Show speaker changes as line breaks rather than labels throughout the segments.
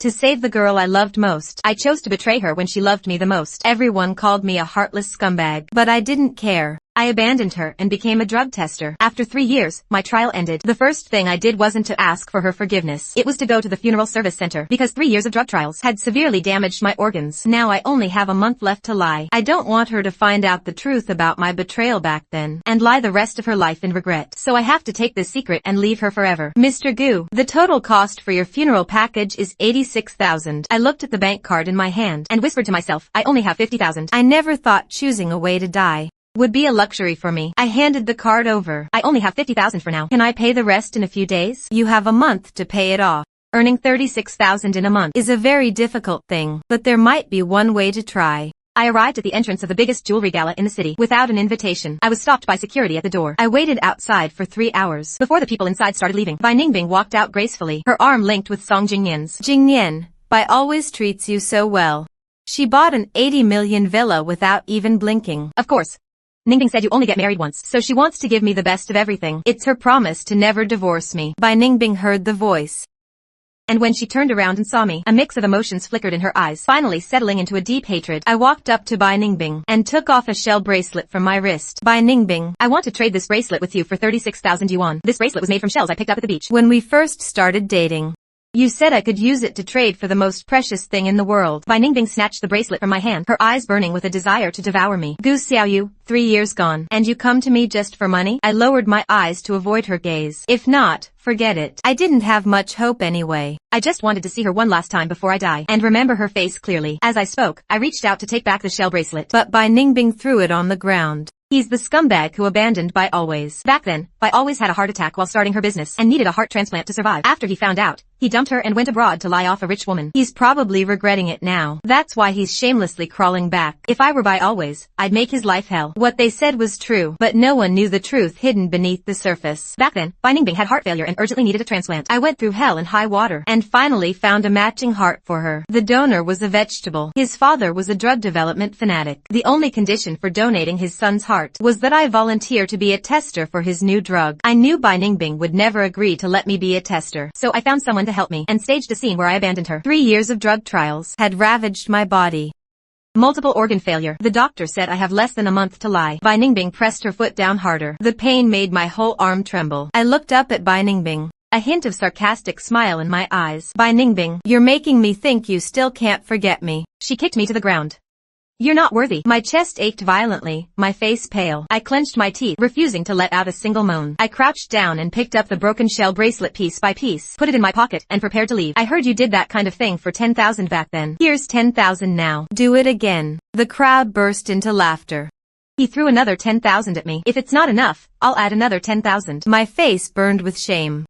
To save the girl I loved most, I chose to betray her when she loved me the most. Everyone called me a heartless scumbag, but I didn't care. I abandoned her and became a drug tester. After 3 years, my trial ended. The first thing I did wasn't to ask for her forgiveness. It was to go to the funeral service center, because 3 years of drug trials had severely damaged my organs. Now I only have a month left to lie. I don't want her to find out the truth about my betrayal back then, and lie the rest of her life in regret. So I have to take this secret and leave her forever. Mr. Gu, the total cost for your funeral package is 86,000. I looked at the bank card in my hand and whispered to myself, I only have 50,000. I never thought choosing a way to die would be a luxury for me. I handed the card over. I only have 50,000 for now. Can I pay the rest in a few days? You have a month to pay it off. Earning 36,000 in a month is a very difficult thing, but there might be one way to try. I arrived at the entrance of the biggest jewelry gala in the city without an invitation. I was stopped by security at the door. I waited outside for 3 hours before the people inside started leaving. Bai Ningbing walked out gracefully, her arm linked with Song Jingyan's. Jingyan, Bai always treats you so well. She bought an 80 million villa without even blinking. Of course. Ningbing said you only get married once, so she wants to give me the best of everything. It's her promise to never divorce me. Bai Ningbing heard the voice. And when she turned around and saw me, a mix of emotions flickered in her eyes, finally settling into a deep hatred. I walked up to Bai Ningbing and took off a shell bracelet from my wrist. Bai Ningbing, I want to trade this bracelet with you for 36,000 yuan. This bracelet was made from shells I picked up at the beach when we first started dating. You said I could use it to trade for the most precious thing in the world. Bai Ningbing snatched the bracelet from my hand, her eyes burning with a desire to devour me. Gu Xiaoyu, 3 years gone, and you come to me just for money? I lowered my eyes to avoid her gaze. If not, forget it. I didn't have much hope anyway. I just wanted to see her one last time before I die, and remember her face clearly. As I spoke, I reached out to take back the shell bracelet, but Bai Ningbing threw it on the ground. He's the scumbag who abandoned Bai Always. Back then, Bai Always had a heart attack while starting her business and needed a heart transplant to survive. After he found out, he dumped her and went abroad to lie off a rich woman. He's probably regretting it now. That's why he's shamelessly crawling back. If I were Bai Always, I'd make his life hell. What they said was true, but no one knew the truth hidden beneath the surface. Back then, Bai Ningbing had heart failure and urgently needed a transplant. I went through hell and high water and finally found a matching heart for her. The donor was a vegetable. His father was a drug development fanatic. The only condition for donating his son's heart was that I volunteer to be a tester for his new drug. I knew Bai Ningbing would never agree to let me be a tester, so I found someone to help me and staged a scene where I abandoned her. 3 years of drug trials had ravaged my body. Multiple organ failure. The doctor said I have less than a month to lie. Bai Ningbing pressed her foot down harder. The pain made my whole arm tremble. I looked up at Bai Ningbing, a hint of sarcastic smile in my eyes. Bai Ningbing, you're making me think you still can't forget me. She kicked me to the ground. You're not worthy. My chest ached violently, my face pale. I clenched my teeth, refusing to let out a single moan. I crouched down and picked up the broken shell bracelet piece by piece, put it in my pocket, and prepared to leave. I heard you did that kind of thing for 10,000 back then. Here's 10,000 now. Do it again. The crowd burst into laughter. He threw another 10,000 at me. If it's not enough, I'll add another 10,000. My face burned with shame.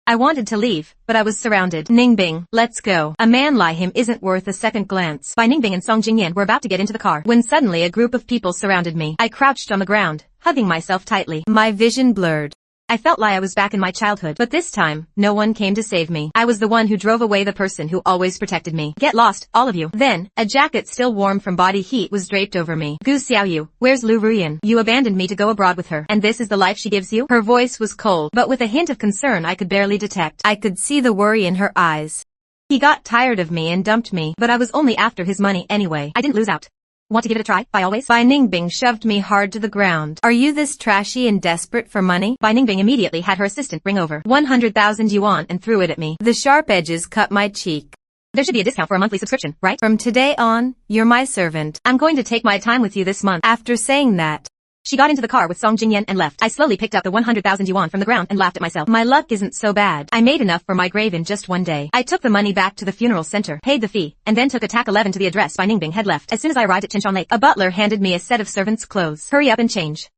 I wanted to leave, but I was surrounded. Ningbing, let's go. A man like him isn't worth a second glance. Bai Ningbing and Song Jingyan were about to get into the car when suddenly a group of people surrounded me. I crouched on the ground, hugging myself tightly. My vision blurred. I felt like I was back in my childhood, but this time, no one came to save me. I was the one who drove away the person who always protected me. Get lost, all of you. Then, a jacket still warm from body heat was draped over me. Gu Xiaoyu, where's Lu Ruyan? You abandoned me to go abroad with her, and this is the life she gives you? Her voice was cold, but with a hint of concern I could barely detect. I could see the worry in her eyes. He got tired of me and dumped me, but I was only after his money anyway. I didn't lose out. Want to give it a try, Bai Always? Bai Ningbing shoved me hard to the ground. Are you this trashy and desperate for money? Bai Ningbing immediately had her assistant bring over 100,000 yuan and threw it at me. The sharp edges cut my cheek. There should be a discount for a monthly subscription, right? From today on, you're my servant. I'm going to take my time with you this month. After saying that, she got into the car with Song Jingyan and left. I slowly picked up the 100,000 yuan from the ground and laughed at myself. My luck isn't so bad. I made enough for my grave in just one day. I took the money back to the funeral center, paid the fee, and then took a TAC 11 to the address Bai Ningbing had left. As soon as I arrived at Qinshan Lake, a butler handed me a set of servants' clothes. Hurry up and change.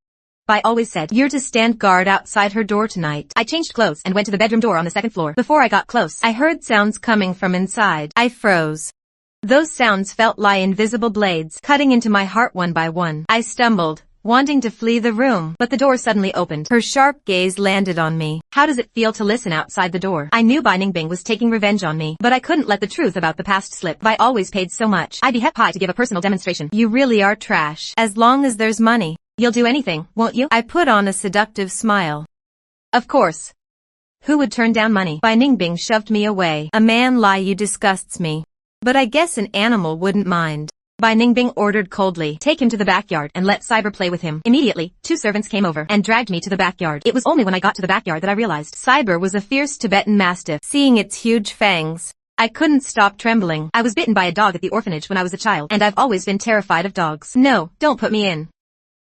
Bai Always said, you're to stand guard outside her door tonight. I changed clothes and went to the bedroom door on the 2nd floor. Before I got close, I heard sounds coming from inside. I froze. Those sounds felt like invisible blades, cutting into my heart one by one. I stumbled, wanting to flee the room, but the door suddenly opened. Her sharp gaze landed on me. How does it feel to listen outside the door? I knew Bai Ningbing was taking revenge on me, but I couldn't let the truth about the past slip. Bai Always paid so much. I'd be happy to give a personal demonstration. You really are trash. As long as there's money, you'll do anything, won't you? I put on a seductive smile. Of course. Who would turn down money? Bai Ningbing shoved me away. A man lie you disgusts me. But I guess an animal wouldn't mind. Bai Ningbing ordered coldly. Take him to the backyard and let Cyber play with him. Immediately, 2 servants came over and dragged me to the backyard. It was only when I got to the backyard that I realized Cyber was a fierce Tibetan Mastiff. Seeing its huge fangs, I couldn't stop trembling. I was bitten by a dog at the orphanage when I was a child, and I've always been terrified of dogs. No, don't put me in.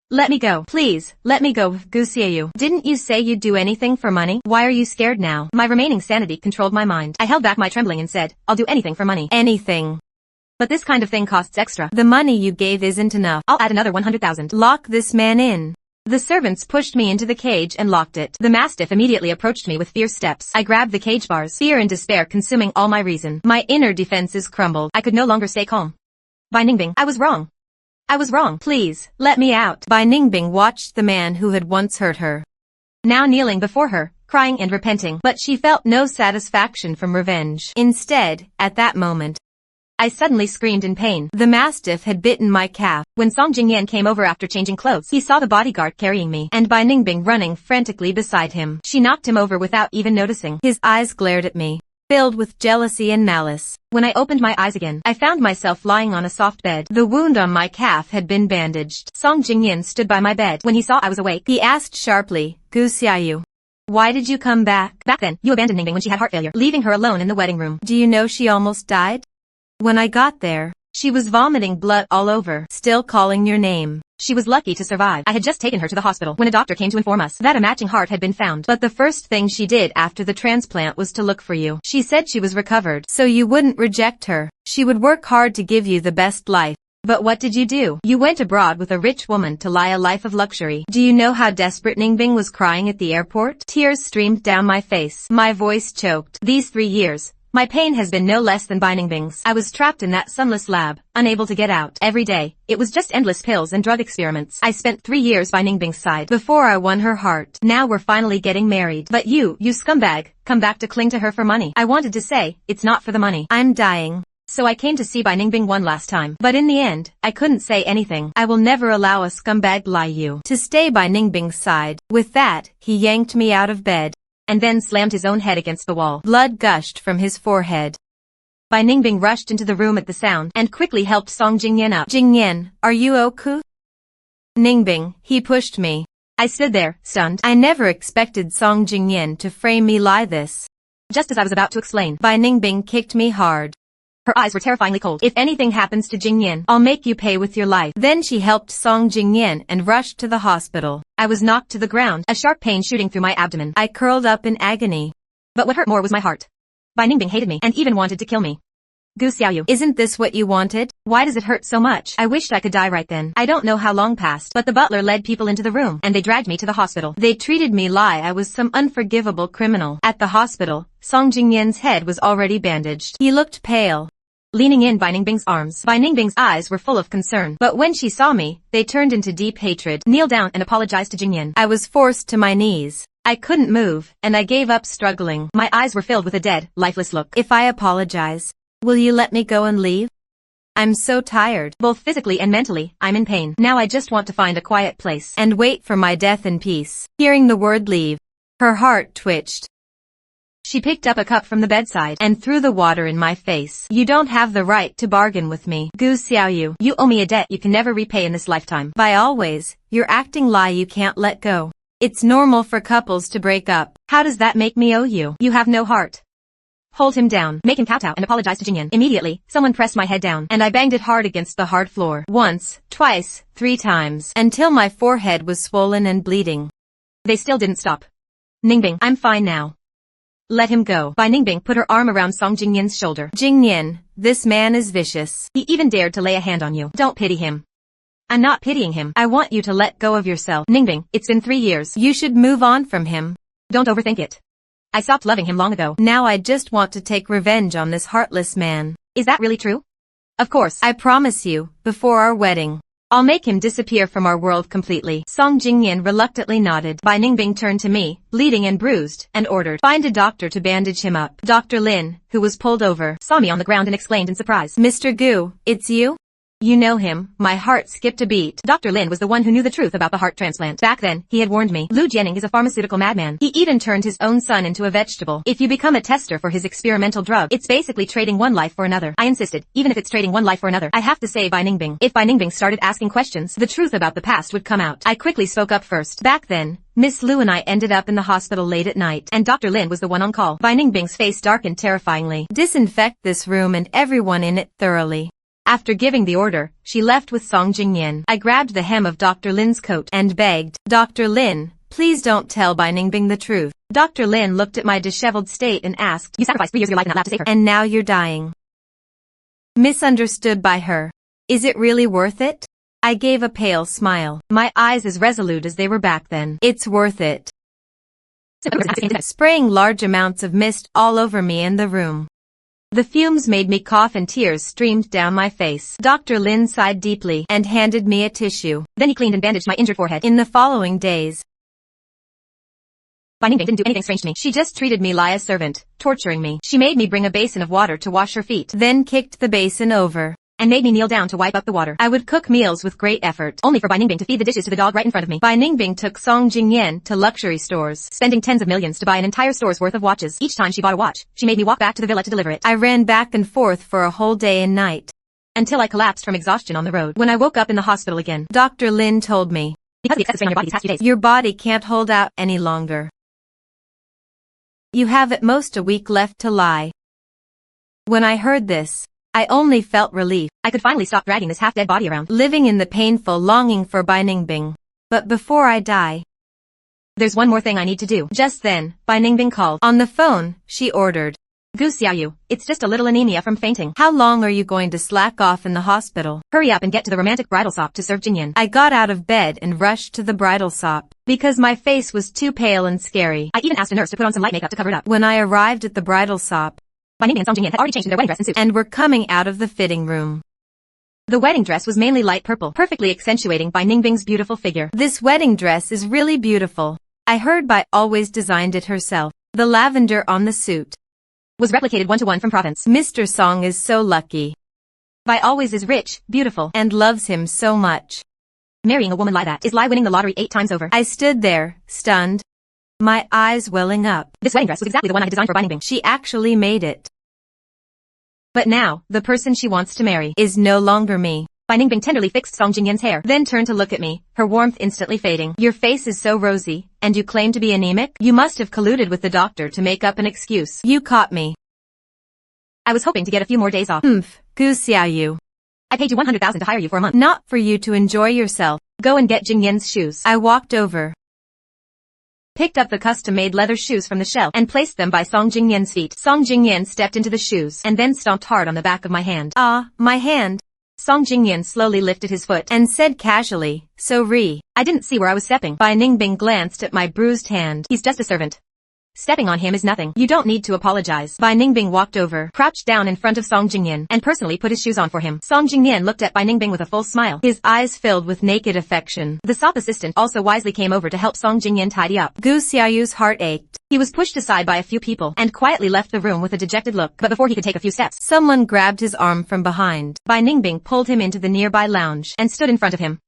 Let me go. Please, let me go, Guxiayu. Didn't you say you'd do anything for money? Why are you scared now? My remaining sanity controlled my mind. I held back my trembling and said, I'll do anything for money. Anything. But this kind of thing costs extra. The money you gave isn't enough. I'll add another 100,000. Lock this man in. The servants pushed me into the cage and locked it. The mastiff immediately approached me with fierce steps. I grabbed the cage bars, fear and despair consuming all my reason. My inner defenses crumbled. I could no longer stay calm. Bai Ningbing, I was wrong. I was wrong. Please, let me out. Bai Ningbing watched the man who had once hurt her, now kneeling before her, crying and repenting. But she felt no satisfaction from revenge. Instead, at that moment, I suddenly screamed in pain. The mastiff had bitten my calf. When Song Jingyan came over after changing clothes, he saw the bodyguard carrying me, and Bai Ningbing running frantically beside him. She knocked him over without even noticing. His eyes glared at me, filled with jealousy and malice. When I opened my eyes again, I found myself lying on a soft bed. The wound on my calf had been bandaged. Song Jingyan stood by my bed. When he saw I was awake, he asked sharply, Gu Xiaoyu, why did you come back? Back then, you abandoned Ningbing when she had heart failure, leaving her alone in the wedding room. Do you know she almost died? When I got there, she was vomiting blood all over, still calling your name. She was lucky to survive. I had just taken her to the hospital when a doctor came to inform us that a matching heart had been found. But the first thing she did after the transplant was to look for you. She said she was recovered, so you wouldn't reject her. She would work hard to give you the best life. But what did you do? You went abroad with a rich woman to lie a life of luxury. Do you know how desperate Ningbing was crying at the airport? Tears streamed down my face. My voice choked. These 3 years, my pain has been no less than Bai Ningbing's. I was trapped in that sunless lab, unable to get out. Every day, it was just endless pills and drug experiments. I spent 3 years by Ningbing's side before I won her heart. Now we're finally getting married. But you scumbag, come back to cling to her for money. I wanted to say, it's not for the money. I'm dying. So I came to see Bai Ningbing one last time. But in the end, I couldn't say anything. I will never allow a scumbag like you to stay by Ningbing's side. With that, he yanked me out of bed, and then slammed his own head against the wall. Blood gushed from his forehead. Bai Ningbing rushed into the room at the sound, and quickly helped Song Jingyan up. Jingyan, are you okay? Ningbing, he pushed me. I stood there, stunned. I never expected Song Jingyan to frame me like this. Just as I was about to explain, Bai Ningbing kicked me hard. Her eyes were terrifyingly cold. If anything happens to Jingyan, I'll make you pay with your life. Then she helped Song Jingyan and rushed to the hospital. I was knocked to the ground, a sharp pain shooting through my abdomen. I curled up in agony. But what hurt more was my heart. Bai Ningbing hated me and even wanted to kill me. Gu Xiaoyu, isn't this what you wanted? Why does it hurt so much? I wished I could die right then. I don't know how long passed, but the butler led people into the room, and they dragged me to the hospital. They treated me like I was some unforgivable criminal. At the hospital, Song Jingyan's head was already bandaged. He looked pale, leaning in Bai Ningbing's arms. Bai Ningbing's eyes were full of concern, but when she saw me, they turned into deep hatred. Kneel down and apologized to Jingyan. I was forced to my knees. I couldn't move, and I gave up struggling. My eyes were filled with a dead, lifeless look. If I apologize, will you let me go and leave? I'm so tired. Both physically and mentally, I'm in pain. Now I just want to find a quiet place and wait for my death in peace. Hearing the word leave, her heart twitched. She picked up a cup from the bedside and threw the water in my face. You don't have the right to bargain with me. Gu Xiaoyu, you owe me a debt you can never repay in this lifetime. By always, you're acting like you can't let go. It's normal for couples to break up. How does that make me owe you? You have no heart. Hold him down. Make him kowtow and apologize to Jingyan. Immediately, someone pressed my head down, and I banged it hard against the hard floor. Once, twice, 3 times, until my forehead was swollen and bleeding. They still didn't stop. Ningbing, I'm fine now. Let him go. Bai Ningbing put her arm around Song Jingyan's shoulder. Jingyan, this man is vicious. He even dared to lay a hand on you. Don't pity him. I'm not pitying him. I want you to let go of yourself. Ningbing, it's been 3 years. You should move on from him. Don't overthink it. I stopped loving him long ago. Now I just want to take revenge on this heartless man. Is that really true? Of course. I promise you, before our wedding, I'll make him disappear from our world completely. Song Jingyan reluctantly nodded. Bai Ningbing turned to me, bleeding and bruised, and ordered, find a doctor to bandage him up. Dr. Lin, who was pulled over, saw me on the ground and exclaimed in surprise, Mr. Gu, it's you? You know him. My heart skipped a beat. Dr. Lin was the one who knew the truth about the heart transplant. Back then, he had warned me. Lu Jianing is a pharmaceutical madman. He even turned his own son into a vegetable. If you become a tester for his experimental drug, it's basically trading one life for another. I insisted, even if it's trading one life for another, I have to save Bai Ningbing. If Bai Ningbing started asking questions, the truth about the past would come out. I quickly spoke up first. Back then, Miss Lu and I ended up in the hospital late at night, and Dr. Lin was the one on call. Bai Ningbing's face darkened terrifyingly. Disinfect this room and everyone in it thoroughly. After giving the order, she left with Song Jingyan. I grabbed the hem of Dr. Lin's coat and begged, Dr. Lin, please don't tell Bai Ningbing the truth. Dr. Lin looked at my disheveled state and asked, you sacrificed 3 years of your life in that lab to save her. And now you're dying. Misunderstood by her. Is it really worth it? I gave a pale smile, my eyes as resolute as they were back then. It's worth it. Spraying large amounts of mist all over me and the room. The fumes made me cough and tears streamed down my face. Dr. Lin sighed deeply and handed me a tissue. Then he cleaned and bandaged my injured forehead. In the following days, Bai Ningbing didn't do anything strange to me. She just treated me like a servant, torturing me. She made me bring a basin of water to wash her feet, then kicked the basin over and made me kneel down to wipe up the water. I would cook meals with great effort, only for Bai Ningbing to feed the dishes to the dog right in front of me. Bai Ningbing took Song Jingyan to luxury stores, spending tens of millions to buy an entire store's worth of watches. Each time she bought a watch, she made me walk back to the villa to deliver it. I ran back and forth for a whole day and night, until I collapsed from exhaustion on the road. When I woke up in the hospital again, Dr. Lin told me, because of the excessive strain on your body these past few days, your body can't hold out any longer. You have at most a week left to lie. When I heard this, I only felt relief. I could finally stop dragging this half-dead body around, living in the painful longing for Bai Ningbing. But before I die, there's one more thing I need to do. Just then, Bai Ningbing called. On the phone, she ordered, Gu Xiaoyu, it's just a little anemia from fainting. How long are you going to slack off in the hospital? Hurry up and get to the romantic bridal sop to serve Jingyan. I got out of bed and rushed to the bridal sop, because my face was too pale and scary. I even asked a nurse to put on some light makeup to cover it up. When I arrived at the bridal sop, Bai Ningbing and Song Jingyan had already changed into their wedding dress and suit, and were coming out of the fitting room. The wedding dress was mainly light purple, perfectly accentuating Bai Ningbing's beautiful figure. This wedding dress is really beautiful. I heard Bai always designed it herself. The lavender on the suit was replicated 1-to-1 from province. Mr. Song is so lucky. Bai always is rich, beautiful, and loves him so much. Marrying a woman like that is like winning the lottery 8 times over. I stood there, stunned, my eyes welling up. This wedding dress was exactly the one I had designed for Bai Ningbing. She actually made it. But now, the person she wants to marry is no longer me. Bai Ningbing tenderly fixed Song Jingyan's hair, then turned to look at me, her warmth instantly fading. Your face is so rosy, and you claim to be anemic? You must have colluded with the doctor to make up an excuse. You caught me. I was hoping to get a few more days off. Gu Xiaoyu. I paid you 100,000 to hire you for a month. Not for you to enjoy yourself. Go and get Jingyan's shoes. I walked over, picked up the custom-made leather shoes from the shelf, and placed them by Song Jingyan's feet. Song Jingyan stepped into the shoes, and then stomped hard on the back of my hand. Ah, my hand. Song Jingyan slowly lifted his foot, and said casually, sorry. I didn't see where I was stepping. Bai Ningbing glanced at my bruised hand. He's just a servant. Stepping on him is nothing. You don't need to apologize. Bai Ningbing walked over, crouched down in front of Song Jingyan, and personally put his shoes on for him. Song Jingyan looked at Bai Ningbing with a full smile, his eyes filled with naked affection. The shop assistant also wisely came over to help Song Jingyan tidy up. Gu Xiaoyu's heart ached. He was pushed aside by a few people, and quietly left the room with a dejected look. But before he could take a few steps, someone grabbed his arm from behind. Bai Ningbing pulled him into the nearby lounge, and stood in front of him.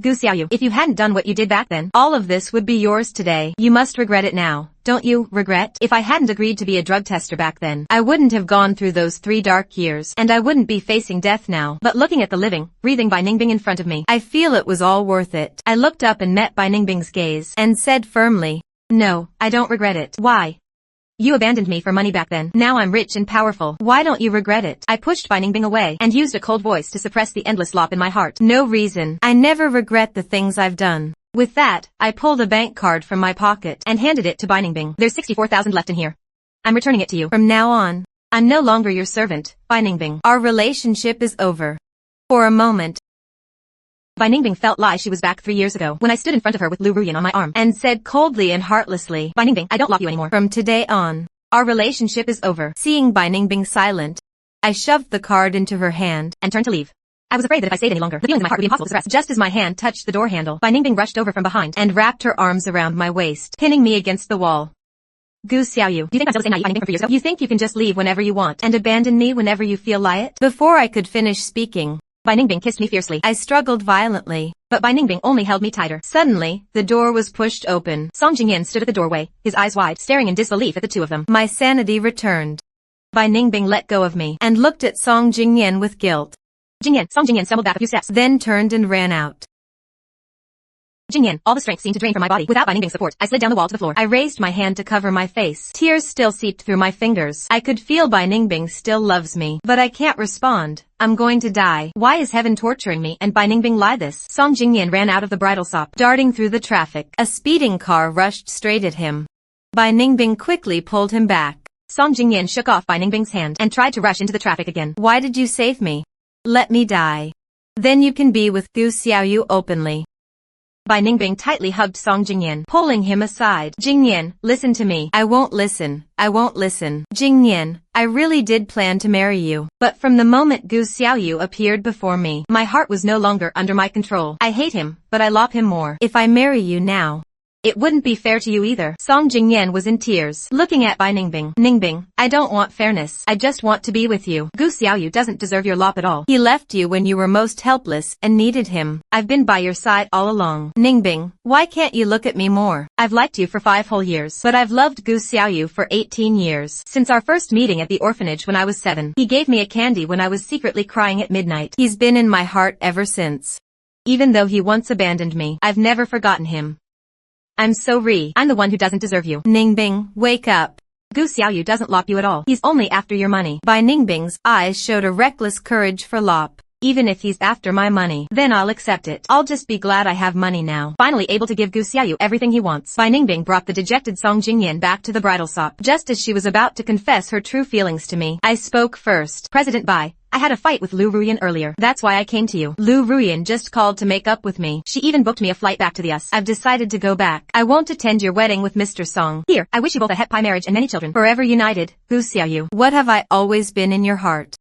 Gu Xiaoyu, if you hadn't done what you did back then, all of this would be yours today. You must regret it now. Don't you regret? If I hadn't agreed to be a drug tester back then, I wouldn't have gone through those 3 dark years, and I wouldn't be facing death now. But looking at the living, breathing Bai Ningbing in front of me, I feel it was all worth it. I looked up and met Bai Ningbing's gaze, and said firmly, no, I don't regret it. Why? You abandoned me for money back then. Now I'm rich and powerful. Why don't you regret it? I pushed Bai Ningbing away, and used a cold voice to suppress the endless lop in my heart. No reason. I never regret the things I've done. With that, I pulled a bank card from my pocket, and handed it to Bai Ningbing. There's 64,000 left in here. I'm returning it to you. From now on, I'm no longer your servant, Bai Ningbing. Our relationship is over. For a moment, Bai Ningbing felt like she was back 3 years ago, when I stood in front of her with Lu Ruyan on my arm, and said coldly and heartlessly, Bai Ningbing, I don't love you anymore. From today on, our relationship is over. Seeing Bai Ningbing silent, I shoved the card into her hand, and turned to leave. I was afraid that if I stayed any longer, the feelings in my heart would be impossible to suppress. Just as my hand touched the door handle, Bai Ningbing rushed over from behind, and wrapped her arms around my waist, pinning me against the wall. Gu Xiaoyu, do you think I'm still the same naive Bai Ningbing from 3 years ago? You think you can just leave whenever you want, and abandon me whenever you feel like it? Before I could finish speaking, Bai Ningbing kissed me fiercely. I struggled violently, but Bai Ningbing only held me tighter. Suddenly, the door was pushed open. Song Jingyan stood at the doorway, his eyes wide, staring in disbelief at the two of them. My sanity returned. Bai Ningbing let go of me and looked at Song Jingyan with guilt. Song Jingyan stumbled back a few steps, then turned and ran out. Jingyan, all the strength seemed to drain from my body. Without Bai Ningbing's support, I slid down the wall to the floor. I raised my hand to cover my face. Tears still seeped through my fingers. I could feel Bai Ningbing still loves me, but I can't respond. I'm going to die. Why is heaven torturing me and Bai Ningbing lie this? Song Jingyan ran out of the bridal shop, darting through the traffic. A speeding car rushed straight at him. Bai Ningbing quickly pulled him back. Song Jingyan shook off Bai Ningbing's hand and tried to rush into the traffic again. Why did you save me? Let me die. Then you can be with Gu Xiaoyu openly. Bai Ningbing tightly hugged Song Jingyan, pulling him aside. Jingyan, listen to me. I won't listen. I won't listen. Jingyan, I really did plan to marry you. But from the moment Gu Xiaoyu appeared before me, my heart was no longer under my control. I hate him, but I love him more. If I marry you now, it wouldn't be fair to you either. Song Jingyan was in tears, looking at Bai Ningbing. Ningbing, I don't want fairness. I just want to be with you. Gu Xiaoyu doesn't deserve your love at all. He left you when you were most helpless and needed him. I've been by your side all along. Ningbing, why can't you look at me more? I've liked you for 5 whole years, but I've loved Gu Xiaoyu for 18 years. Since our first meeting at the orphanage when I was 7, he gave me a candy when I was secretly crying at midnight. He's been in my heart ever since. Even though he once abandoned me, I've never forgotten him. I'm sorry. I'm the one who doesn't deserve you. Ningbing, wake up. Gu Xiaoyu doesn't lop you at all. He's only after your money. Bai Ningbing's eyes showed a reckless courage for lop. Even if he's after my money, then I'll accept it. I'll just be glad I have money now. Finally able to give Gu Xiaoyu everything he wants. Bai Ningbing brought the dejected Song Jingyan back to the bridal shop. Just as she was about to confess her true feelings to me, I spoke first. President Bai, I had a fight with Lu Ruyan earlier. That's why I came to you. Lu Ruyan just called to make up with me. She even booked me a flight back to the US. I've decided to go back. I won't attend your wedding with Mr. Song. Here, I wish you both a happy marriage and many children. Forever united, Gu Xiaoyu. What have I always been in your heart?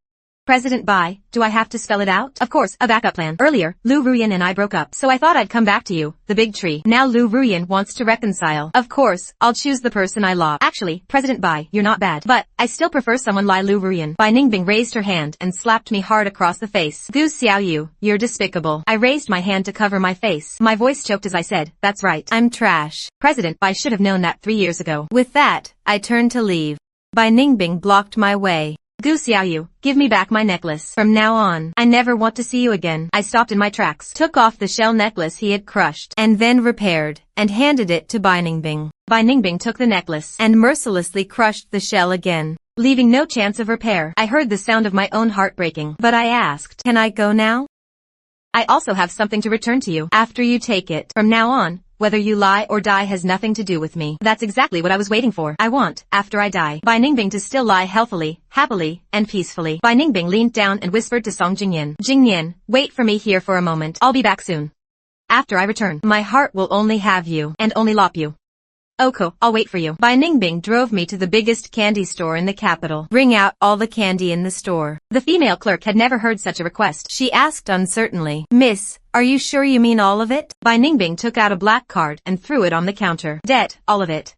President Bai, do I have to spell it out? Of course, a backup plan. Earlier, Lu Ruyan and I broke up, so I thought I'd come back to you, the big tree. Now Lu Ruyan wants to reconcile. Of course, I'll choose the person I love. Actually, President Bai, you're not bad. But, I still prefer someone like Lu Ruyan. Bai Ningbing raised her hand and slapped me hard across the face. Gu Xiaoyu, you're despicable. I raised my hand to cover my face. My voice choked as I said, that's right. I'm trash. President Bai should have known that 3 years ago. With that, I turned to leave. Bai Ningbing blocked my way. Gu Xiaoyu, give me back my necklace. From now on, I never want to see you again. I stopped in my tracks, took off the shell necklace he had crushed, and then repaired, and handed it to Bai Ningbing. Bai Ningbing took the necklace, and mercilessly crushed the shell again, leaving no chance of repair. I heard the sound of my own heart breaking, but I asked, can I go now? I also have something to return to you, after you take it. From now on, whether you lie or die has nothing to do with me. That's exactly what I was waiting for. I want, after I die, Bai Ningbing to still lie healthily, happily, and peacefully. Bai Ningbing leaned down and whispered to Song Jingyan. Jingyan, wait for me here for a moment. I'll be back soon. After I return, my heart will only have you, and only lop you. Okay, I'll wait for you. Bai Ningbing drove me to the biggest candy store in the capital. Bring out all the candy in the store. The female clerk had never heard such a request. She asked uncertainly, Miss, are you sure you mean all of it? Bai Ningbing took out a black card and threw it on the counter. Det, all of it.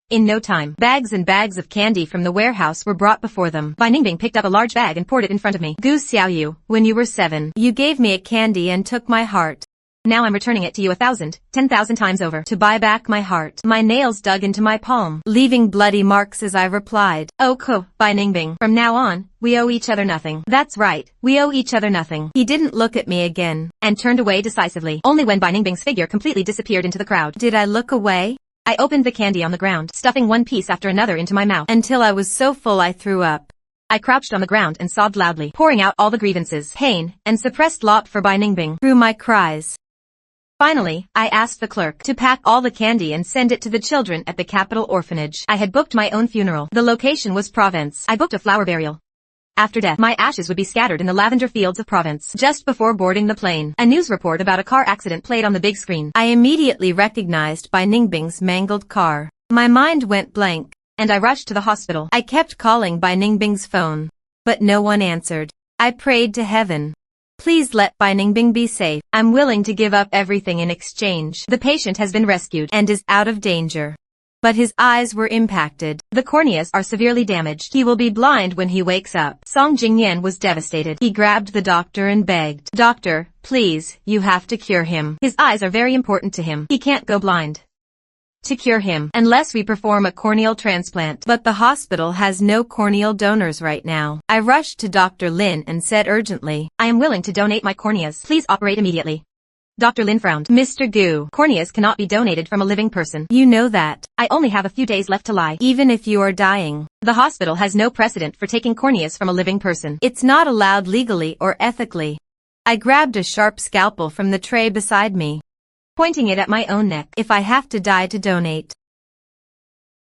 In no time, bags and bags of candy from the warehouse were brought before them. Bai Ningbing picked up a large bag and poured it in front of me. Gu Xiaoyu, when you were 7, you gave me a candy and took my heart. Now I'm returning it to you 1,000, 10,000 times over to buy back my heart. My nails dug into my palm, leaving bloody marks as I replied. Okay, Bai Ningbing. From now on, we owe each other nothing. That's right, we owe each other nothing. He didn't look at me again, and turned away decisively. Only when Bai Ningbing's figure completely disappeared into the crowd did I look away. I opened the candy on the ground, stuffing one piece after another into my mouth, until I was so full I threw up. I crouched on the ground and sobbed loudly, pouring out all the grievances, pain, and suppressed lop for Bai Ningbing through my cries. Finally, I asked the clerk to pack all the candy and send it to the children at the capital orphanage. I had booked my own funeral. The location was Provence. I booked a flower burial. After death, my ashes would be scattered in the lavender fields of Provence. Just before boarding the plane, a news report about a car accident played on the big screen. I immediately recognized Bai Ningbing's mangled car. My mind went blank, and I rushed to the hospital. I kept calling Bai Ningbing's phone, but no one answered. I prayed to heaven. Please let Bai Ningbing be safe. I'm willing to give up everything in exchange. The patient has been rescued and is out of danger. but his eyes were impacted. The corneas are severely damaged. He will be blind when he wakes up. Song Jingyan was devastated. He grabbed the doctor and begged, "Doctor, please, you have to cure him. His eyes are very important to him. He can't go blind. To cure him, unless we perform a corneal transplant. But the hospital has no corneal donors right now." I rushed to Dr. Lin and said urgently, "I am willing to donate my corneas. Please operate immediately." Dr. Lin frowned. "Mr. Gu, corneas cannot be donated from a living person. You know that. I only have a few days left to lie. Even if you are dying. The hospital has no precedent for taking corneas from a living person. It's not allowed legally or ethically." I grabbed a sharp scalpel from the tray beside me, pointing it at my own neck. "If I have to die to donate,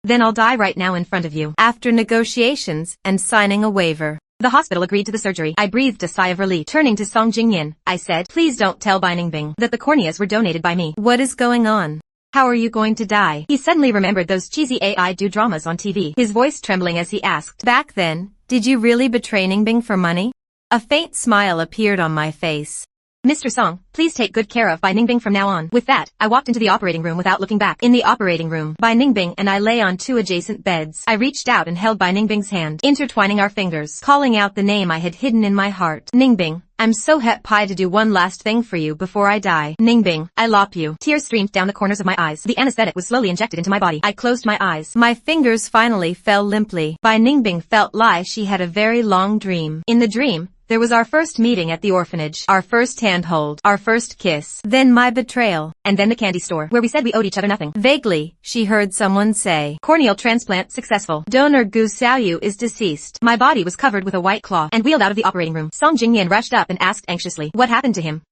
then I'll die right now in front of you." After negotiations and signing a waiver, the hospital agreed to the surgery. I breathed a sigh of relief. Turning to Song Jingyan, I said, "Please don't tell Bai Ningbing that the corneas were donated by me." "What is going on? How are you going to die?" He suddenly remembered those cheesy AI dramas on TV, his voice trembling as he asked, "Back then, did you really betray Ningbing for money?" A faint smile appeared on my face. "Mr. Song, please take good care of Bai Ningbing from now on." With that, I walked into the operating room without looking back. In the operating room, Bai Ningbing and I lay on two adjacent beds. I reached out and held Bai Ningbing's hand, intertwining our fingers, calling out the name I had hidden in my heart. "Ningbing, I'm so happy to do one last thing for you before I die. Ningbing, I love you." Tears streamed down the corners of my eyes. The anesthetic was slowly injected into my body. I closed my eyes. My fingers finally fell limply. Bai Ningbing felt like she had a very long dream. In the dream, there was our first meeting at the orphanage, our first handhold, our first kiss, then my betrayal, and then the candy store, where we said we owed each other nothing. Vaguely, she heard someone say, "Corneal transplant successful. Donor Gu Xiaoyu is deceased." My body was covered with a white cloth and wheeled out of the operating room. Song Jingyan rushed up and asked anxiously, "What happened to him?"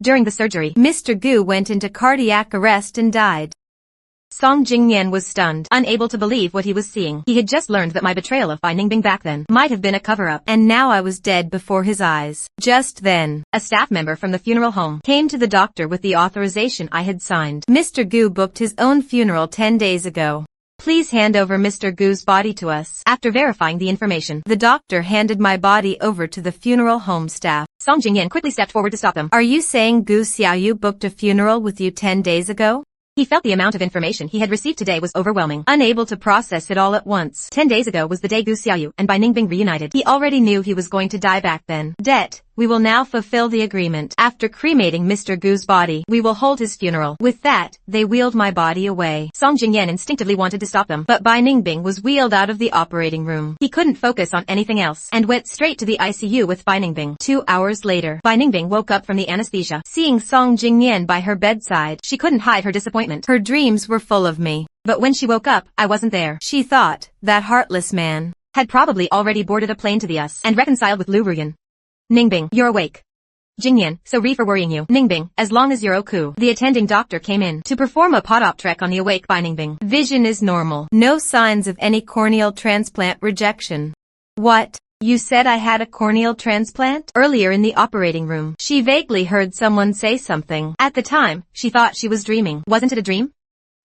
During the surgery, Mr. Gu went into cardiac arrest and died. Song Jingyan was stunned, unable to believe what he was seeing. He had just learned that my betrayal of Bai Ningbing back then might have been a cover-up, and now I was dead before his eyes. Just then, a staff member from the funeral home came to the doctor with the authorization I had signed. "Mr. Gu booked his own funeral 10 days ago. Please hand over Mr. Gu's body to us." After verifying the information, the doctor handed my body over to the funeral home staff. Song Jingyan quickly stepped forward to stop them. "Are you saying Gu Xiaoyu booked a funeral with you 10 days ago?" He felt the amount of information he had received today was overwhelming, unable to process it all at once. 10 days ago was the day Gu Xiaoyu and Bai Ningbing reunited. He already knew he was going to die back then. "Debt. We will now fulfill the agreement. After cremating Mr. Gu's body, we will hold his funeral." With that, they wheeled my body away. Song Jingyan instinctively wanted to stop them, but Bai Ningbing was wheeled out of the operating room. He couldn't focus on anything else, and went straight to the ICU with Bai Ningbing. 2 hours later, Bai Ningbing woke up from the anesthesia. Seeing Song Jingyan by her bedside, she couldn't hide her disappointment. Her dreams were full of me. But when she woke up, I wasn't there. She thought, that heartless man had probably already boarded a plane to the US and reconciled with Lu Ruyan. "Ningbing, you're awake." "Jingyan, sorry for worrying you." "Ningbing, as long as you're okay." The attending doctor came in to perform a pot-op trek on the awake Bai Ningbing. Vision is normal. No signs of any corneal transplant rejection. "What? You said I had a corneal transplant?" Earlier in the operating room, she vaguely heard someone say something. At the time, she thought she was dreaming. Wasn't it a dream?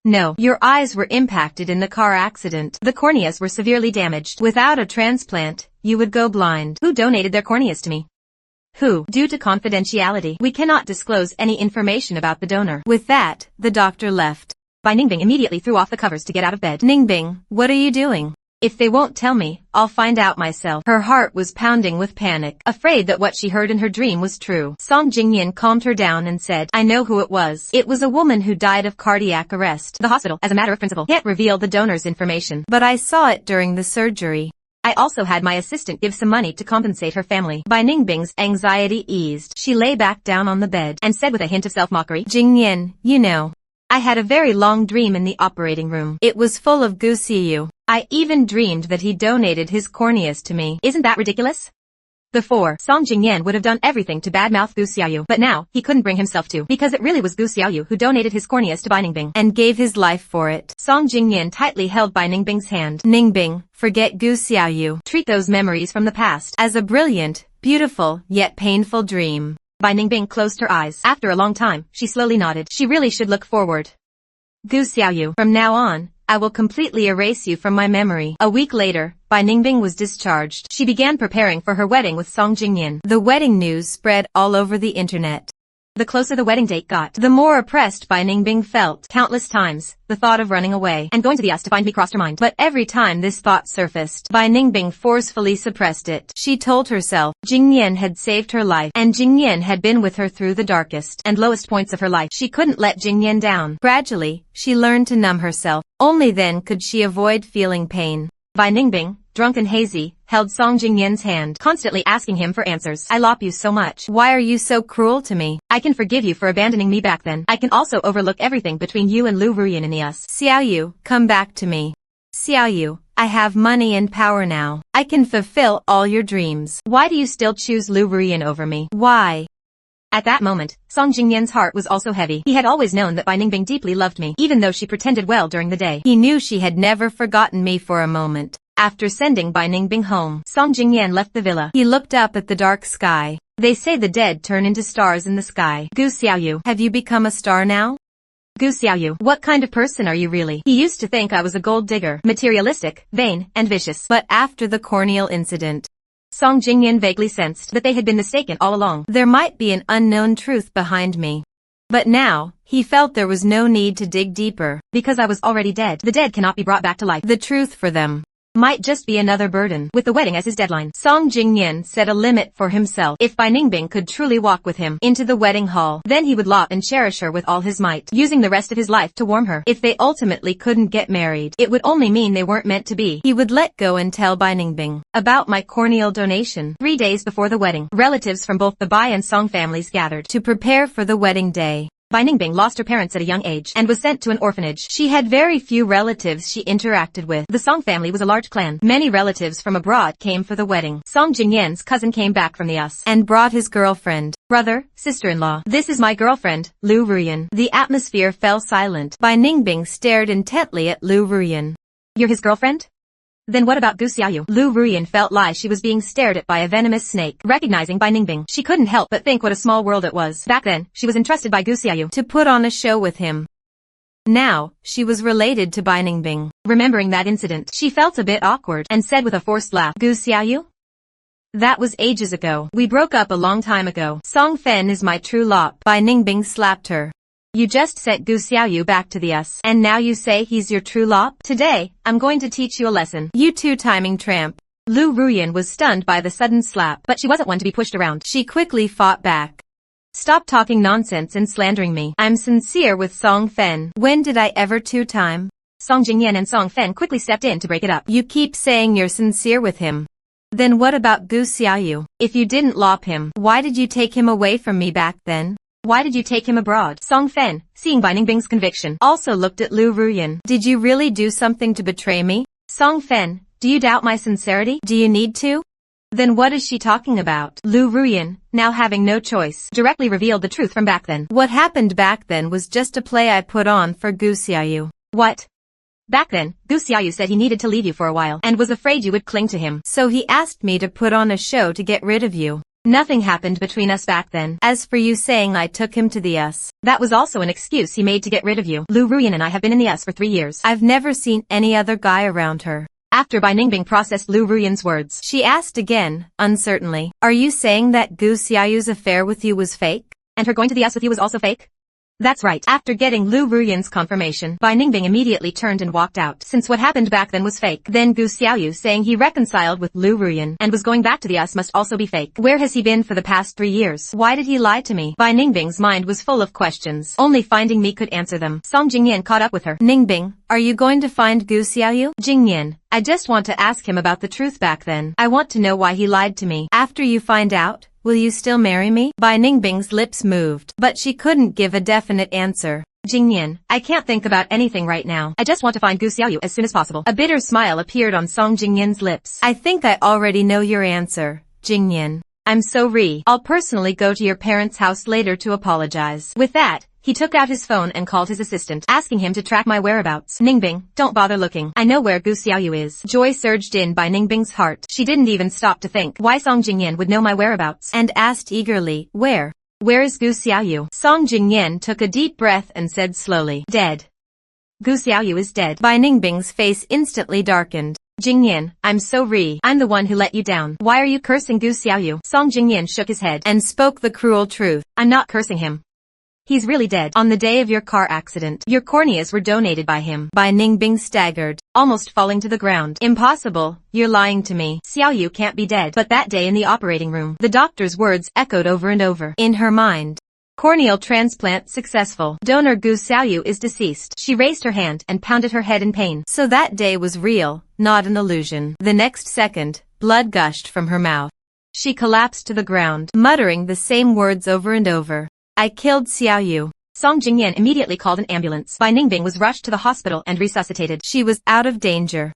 "No, your eyes were impacted in the car accident. The corneas were severely damaged. Without a transplant, you would go blind." "Who donated their corneas to me?" "Who? Due to confidentiality, we cannot disclose any information about the donor." With that, the doctor left. Bai Ningbing immediately threw off the covers to get out of bed. "Ningbing, what are you doing?" "If they won't tell me, I'll find out myself." Her heart was pounding with panic, afraid that what she heard in her dream was true. Song Jingyan calmed her down and said, "I know who it was. It was a woman who died of cardiac arrest. The hospital, as a matter of principle, can't reveal the donor's information. But I saw it during the surgery. I also had my assistant give some money to compensate her family." Bai Ningbing's anxiety eased. She lay back down on the bed and said with a hint of self-mockery, "Jingyan, you know, I had a very long dream in the operating room. It was full of Gu Xiaoyu. I even dreamed that he donated his corneas to me. Isn't that ridiculous?" Before, Song Jingyan would have done everything to badmouth Gu Xiaoyu, but now, he couldn't bring himself to, because it really was Gu Xiaoyu who donated his corneas to Bai Ningbing, and gave his life for it. Song Jingyan tightly held Bai Ningbing's hand. "Ningbing, forget Gu Xiaoyu. Treat those memories from the past as a brilliant, beautiful, yet painful dream." Bai Ningbing closed her eyes. After a long time, she slowly nodded. She really should look forward. "Gu Xiaoyu, from now on, I will completely erase you from my memory." A week later, Bai Ningbing was discharged. She began preparing for her wedding with Song Jingyan. The wedding news spread all over the internet. The closer the wedding date got, the more oppressed Bai Ningbing felt. Countless times, the thought of running away and going to the US to find me crossed her mind. But every time this thought surfaced, Bai Ningbing forcefully suppressed it. She told herself Jing Yan had saved her life, and Jing Yan had been with her through the darkest and lowest points of her life. She couldn't let Jing Yan down. Gradually, she learned to numb herself. Only then could she avoid feeling pain. Bai Ningbing, drunk and hazy, held Song Jingyan's hand, constantly asking him for answers. I love you so much. Why are you so cruel to me? I can forgive you for abandoning me back then. I can also overlook everything between you and Lu Ruyan in the US. Xiao Yu, come back to me. Xiao Yu, I have money and power now. I can fulfill all your dreams. Why do you still choose Lu Ruyan over me? Why? At that moment, Song Jingyan's heart was also heavy. He had always known that Bai Ningbing deeply loved me, even though she pretended well during the day. He knew she had never forgotten me for a moment. After sending Bai Ningbing home, Song Jingyan left the villa. He looked up at the dark sky. They say the dead turn into stars in the sky. Gu Xiaoyu, have you become a star now? Gu Xiaoyu, what kind of person are you really? He used to think I was a gold digger, materialistic, vain, and vicious. But after the corneal incident, Song Jingyan vaguely sensed that they had been mistaken all along. There might be an unknown truth behind me. But now, he felt there was no need to dig deeper, because I was already dead. The dead cannot be brought back to life. The truth for them might just be another burden. With the wedding as his deadline, Song Jingyan set a limit for himself. If Bai Ningbing could truly walk with him into the wedding hall, then he would love and cherish her with all his might, using the rest of his life to warm her. If they ultimately couldn't get married, it would only mean they weren't meant to be. He would let go and tell Bai Ningbing about my corneal donation. 3 days before the wedding, relatives from both the Bai and Song families gathered to prepare for the wedding day. Bai Ningbing lost her parents at a young age and was sent to an orphanage. She had very few relatives she interacted with. The Song family was a large clan. Many relatives from abroad came for the wedding. Song Jingyan's cousin came back from the US and brought his girlfriend, brother, sister-in-law. This is my girlfriend, Lu Ruyan. The atmosphere fell silent. Bai Ningbing stared intently at Lu Ruyan. You're his girlfriend? Then what about Gu Xiaoyu? Lu Ruyan felt like she was being stared at by a venomous snake. Recognizing Bai Ningbing, she couldn't help but think what a small world it was. Back then, she was entrusted by Gu Xiaoyu to put on a show with him. Now, she was related to Bai Ningbing. Remembering that incident, she felt a bit awkward and said with a forced laugh, Gu Xiaoyu? That was ages ago. We broke up a long time ago. Song Fen is my true love. Bai Ningbing slapped her. You just sent Gu Xiaoyu back to the US, and now you say he's your true love? Today, I'm going to teach you a lesson. You two-timing tramp. Lu Ruyan was stunned by the sudden slap, but she wasn't one to be pushed around. She quickly fought back. Stop talking nonsense and slandering me. I'm sincere with Song Fen. When did I ever two-time? Song Jingyan and Song Fen quickly stepped in to break it up. You keep saying you're sincere with him. Then what about Gu Xiaoyu? If you didn't lop him, why did you take him away from me back then? Why did you take him abroad? Song Fen, seeing Bai Ningbing's conviction, also looked at Lu Ruyan. Did you really do something to betray me? Song Fen, do you doubt my sincerity? Do you need to? Then what is she talking about? Lu Ruyan, now having no choice, directly revealed the truth from back then. What happened back then was just a play I put on for Gu Xiaoyu. What? Back then, Gu Xiaoyu said he needed to leave you for a while and was afraid you would cling to him. So he asked me to put on a show to get rid of you. Nothing happened between us back then. As for you saying I took him to the US, that was also an excuse he made to get rid of you. Lu Ruyan and I have been in the US for 3 years. I've never seen any other guy around her. After Bai Ningbing processed Lu Ruyan's words, she asked again, uncertainly, are you saying that Gu Xiaoyu's affair with you was fake? And her going to the US with you was also fake? That's right. After getting Lu Ruyan's confirmation, Bai Ningbing immediately turned and walked out, since what happened back then was fake. Then Gu Xiaoyu saying he reconciled with Lu Ruyan and was going back to the US must also be fake. Where has he been for the past 3 years? Why did he lie to me? Bai Ningbing's mind was full of questions. Only finding me could answer them. Song Jingyan caught up with her. Ningbing, are you going to find Gu Xiaoyu? Jingyan, I just want to ask him about the truth back then. I want to know why he lied to me. After you find out, will you still marry me? Bai Ningbing's lips moved, but she couldn't give a definite answer. Jingyan, I can't think about anything right now. I just want to find Gu Xiaoyu as soon as possible. A bitter smile appeared on Song Jingyan's lips. I think I already know your answer, Jingyan. I'm sorry. I'll personally go to your parents' house later to apologize. With that, he took out his phone and called his assistant, asking him to track my whereabouts. Ningbing, don't bother looking. I know where Gu Xiaoyu is. Joy surged in by Ningbing's heart. She didn't even stop to think why Song Jingyan would know my whereabouts, and asked eagerly, where? Where is Gu Xiaoyu? Song Jingyan took a deep breath and said slowly, dead. Gu Xiaoyu is dead. Bai Ningbing's face instantly darkened. Jingyan, I'm sorry. I'm the one who let you down. Why are you cursing Gu Xiaoyu? Song Jingyan shook his head and spoke the cruel truth. I'm not cursing him. He's really dead. On the day of your car accident, your corneas were donated by him. Bai Ningbing staggered, almost falling to the ground. Impossible, you're lying to me. Xiao Yu can't be dead. But that day in the operating room, the doctor's words echoed over and over. In her mind. Corneal transplant successful. Donor Gu Xiaoyu is deceased. She raised her hand and pounded her head in pain. So that day was real, not an illusion. The next second, blood gushed from her mouth. She collapsed to the ground, muttering the same words over and over. I killed Xiaoyu. Song Jingyan immediately called an ambulance. Bai Ningbing was rushed to the hospital and resuscitated. She was out of danger.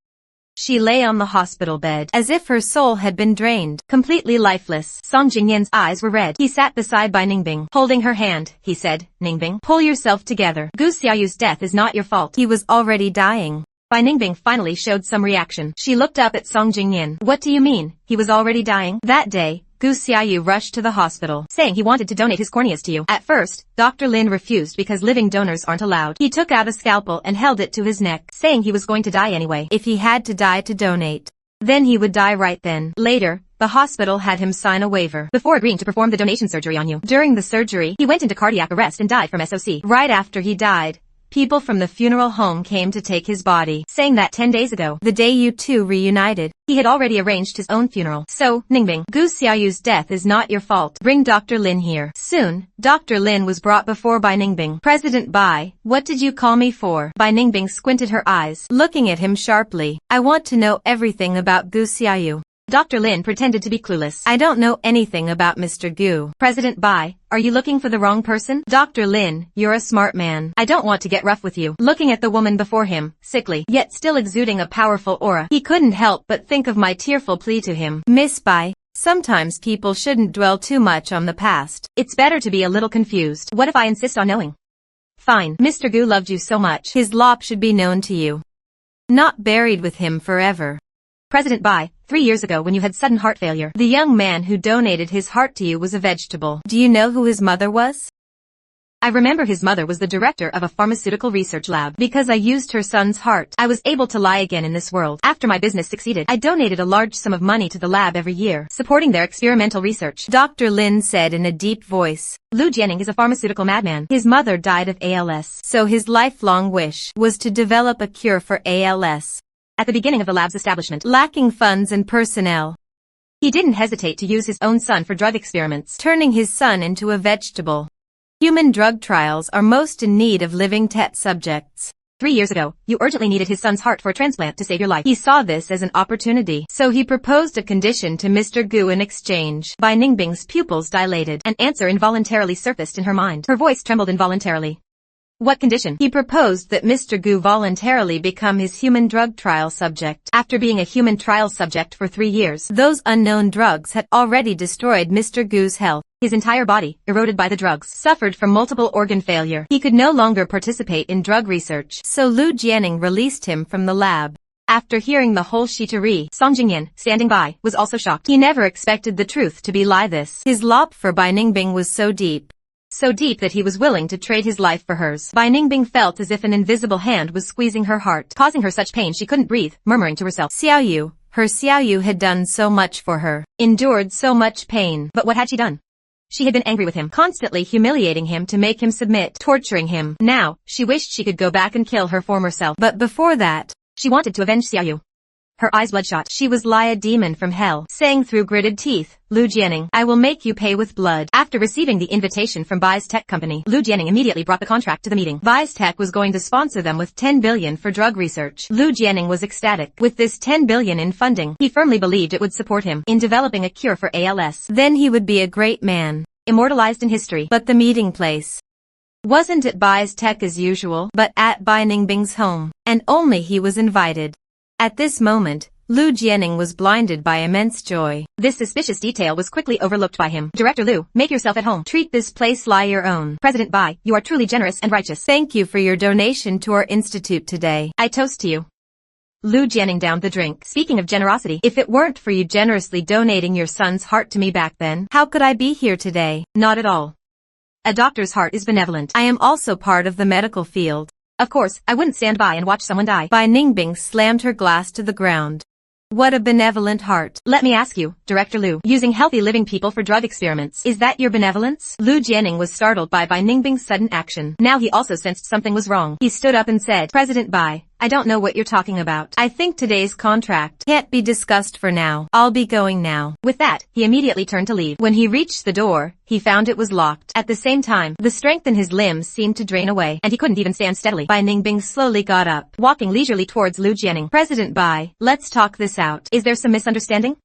She lay on the hospital bed, as if her soul had been drained, completely lifeless. Song Jingyan's eyes were red. He sat beside Bai Ningbing. Holding her hand, he said, Ningbing, pull yourself together. Gu Xiaoyu's death is not your fault. He was already dying. Bai Ningbing finally showed some reaction. She looked up at Song Jingyan. What do you mean, he was already dying? That day, Gu Xiaoyu rushed to the hospital, saying he wanted to donate his corneas to you. At first, Dr. Lin refused because living donors aren't allowed. He took out a scalpel and held it to his neck, saying he was going to die anyway. If he had to die to donate, then he would die right then. Later, the hospital had him sign a waiver before agreeing to perform the donation surgery on you. During the surgery, he went into cardiac arrest and died from SOC. Right after he died, people from the funeral home came to take his body, saying that 10 days ago, the day you two reunited, he had already arranged his own funeral. So, Ningbing, Gu Xiaoyu's death is not your fault. Bring Dr. Lin here. Soon, Dr. Lin was brought before Bai Ningbing. President Bai, what did you call me for? Bai Ningbing squinted her eyes, looking at him sharply. I want to know everything about Gu Xiaoyu. Dr. Lin pretended to be clueless. I don't know anything about Mr. Gu. President Bai, are you looking for the wrong person? Dr. Lin, you're a smart man. I don't want to get rough with you. Looking at the woman before him, sickly, yet still exuding a powerful aura, he couldn't help but think of my tearful plea to him. Miss Bai, sometimes people shouldn't dwell too much on the past. It's better to be a little confused. What if I insist on knowing? Fine. Mr. Gu loved you so much. His lop should be known to you. Not buried with him forever. President Bai, 3 years ago when you had sudden heart failure, the young man who donated his heart to you was a vegetable. Do you know who his mother was? I remember his mother was the director of a pharmaceutical research lab. Because I used her son's heart, I was able to lie again in this world. After my business succeeded, I donated a large sum of money to the lab every year, supporting their experimental research. Dr. Lin said in a deep voice. Lu Jianing is a pharmaceutical madman. His mother died of ALS, so his lifelong wish was to develop a cure for ALS. At the beginning of the lab's establishment, lacking funds and personnel, he didn't hesitate to use his own son for drug experiments, turning his son into a vegetable. Human drug trials are most in need of living test subjects. 3 years ago, you urgently needed his son's heart for a transplant to save your life. He saw this as an opportunity, so he proposed a condition to Mr. Gu in exchange. Bai Ningbing's pupils dilated. An answer involuntarily surfaced in her mind. Her voice trembled involuntarily. What condition? He proposed that Mr. Gu voluntarily become his human drug trial subject. After being a human trial subject for 3 years, those unknown drugs had already destroyed Mr. Gu's health. His entire body, eroded by the drugs, suffered from multiple organ failure. He could no longer participate in drug research, so Lu Jianing released him from the lab. After hearing the whole shittery, Song Jingyan, standing by, was also shocked. He never expected the truth to be lie this. His lop for Bai Ningbing was so deep that he was willing to trade his life for hers. Bai Ningbing felt as if an invisible hand was squeezing her heart, causing her such pain she couldn't breathe, murmuring to herself. Xiaoyu, her Xiaoyu had done so much for her, endured so much pain. But what had she done? She had been angry with him, constantly humiliating him to make him submit, torturing him. Now, she wished she could go back and kill her former self. But before that, she wanted to avenge Xiaoyu. Her eyes bloodshot. She was like a demon from hell, saying through gritted teeth, Lu Jianing, I will make you pay with blood. After receiving the invitation from Bai's tech company, Lu Jianing immediately brought the contract to the meeting. Bai's tech was going to sponsor them with 10 billion for drug research. Lu Jianing was ecstatic. With this 10 billion in funding, he firmly believed it would support him in developing a cure for ALS. Then he would be a great man, immortalized in history. But the meeting place wasn't at Bai's tech as usual, but at Bai Ningbing's home, and only he was invited. At this moment, Lu Jianing was blinded by immense joy. This suspicious detail was quickly overlooked by him. Director Lu, make yourself at home. Treat this place like your own. President Bai, you are truly generous and righteous. Thank you for your donation to our institute today. I toast to you. Lu Jianing downed the drink. Speaking of generosity, if it weren't for you generously donating your son's heart to me back then, how could I be here today? Not at all. A doctor's heart is benevolent. I am also part of the medical field. Of course, I wouldn't stand by and watch someone die. Bai Ningbing slammed her glass to the ground. What a benevolent heart. Let me ask you, Director Liu, using healthy living people for drug experiments, is that your benevolence? Lu Jianing was startled by Ningbing's sudden action. Now he also sensed something was wrong. He stood up and said, President Bai, I don't know what you're talking about. I think today's contract can't be discussed for now. I'll be going now. With that, he immediately turned to leave. When he reached the door, he found it was locked. At the same time, the strength in his limbs seemed to drain away, and he couldn't even stand steadily. Bai Ningbing slowly got up, walking leisurely towards Lu Jianing. President Bai, let's talk this out. Is there some misunderstanding?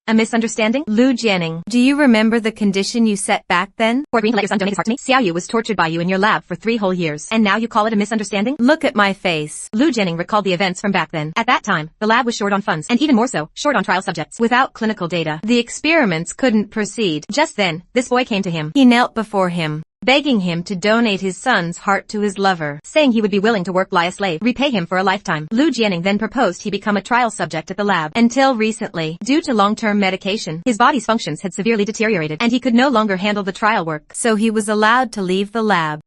A misunderstanding? Lu Jianing, do you remember the condition you set back then? For agreeing to let your son donate his heart to me? Xiaoyu was tortured by you in your lab for 3 whole years. And now you call it a misunderstanding? Look at my face. Lu Jianing recalled the events from back then. At that time, the lab was short on funds, and even more so, short on trial subjects. Without clinical data, the experiments couldn't proceed. Just then, this boy came to him. He knelt before him, begging him to donate his son's heart to his lover, saying he would be willing to work like a slave, repay him for a lifetime. Lu Jianing then proposed he become a trial subject at the lab. Until recently, due to long-term medication, his body's functions had severely deteriorated, and he could no longer handle the trial work, so he was allowed to leave the lab.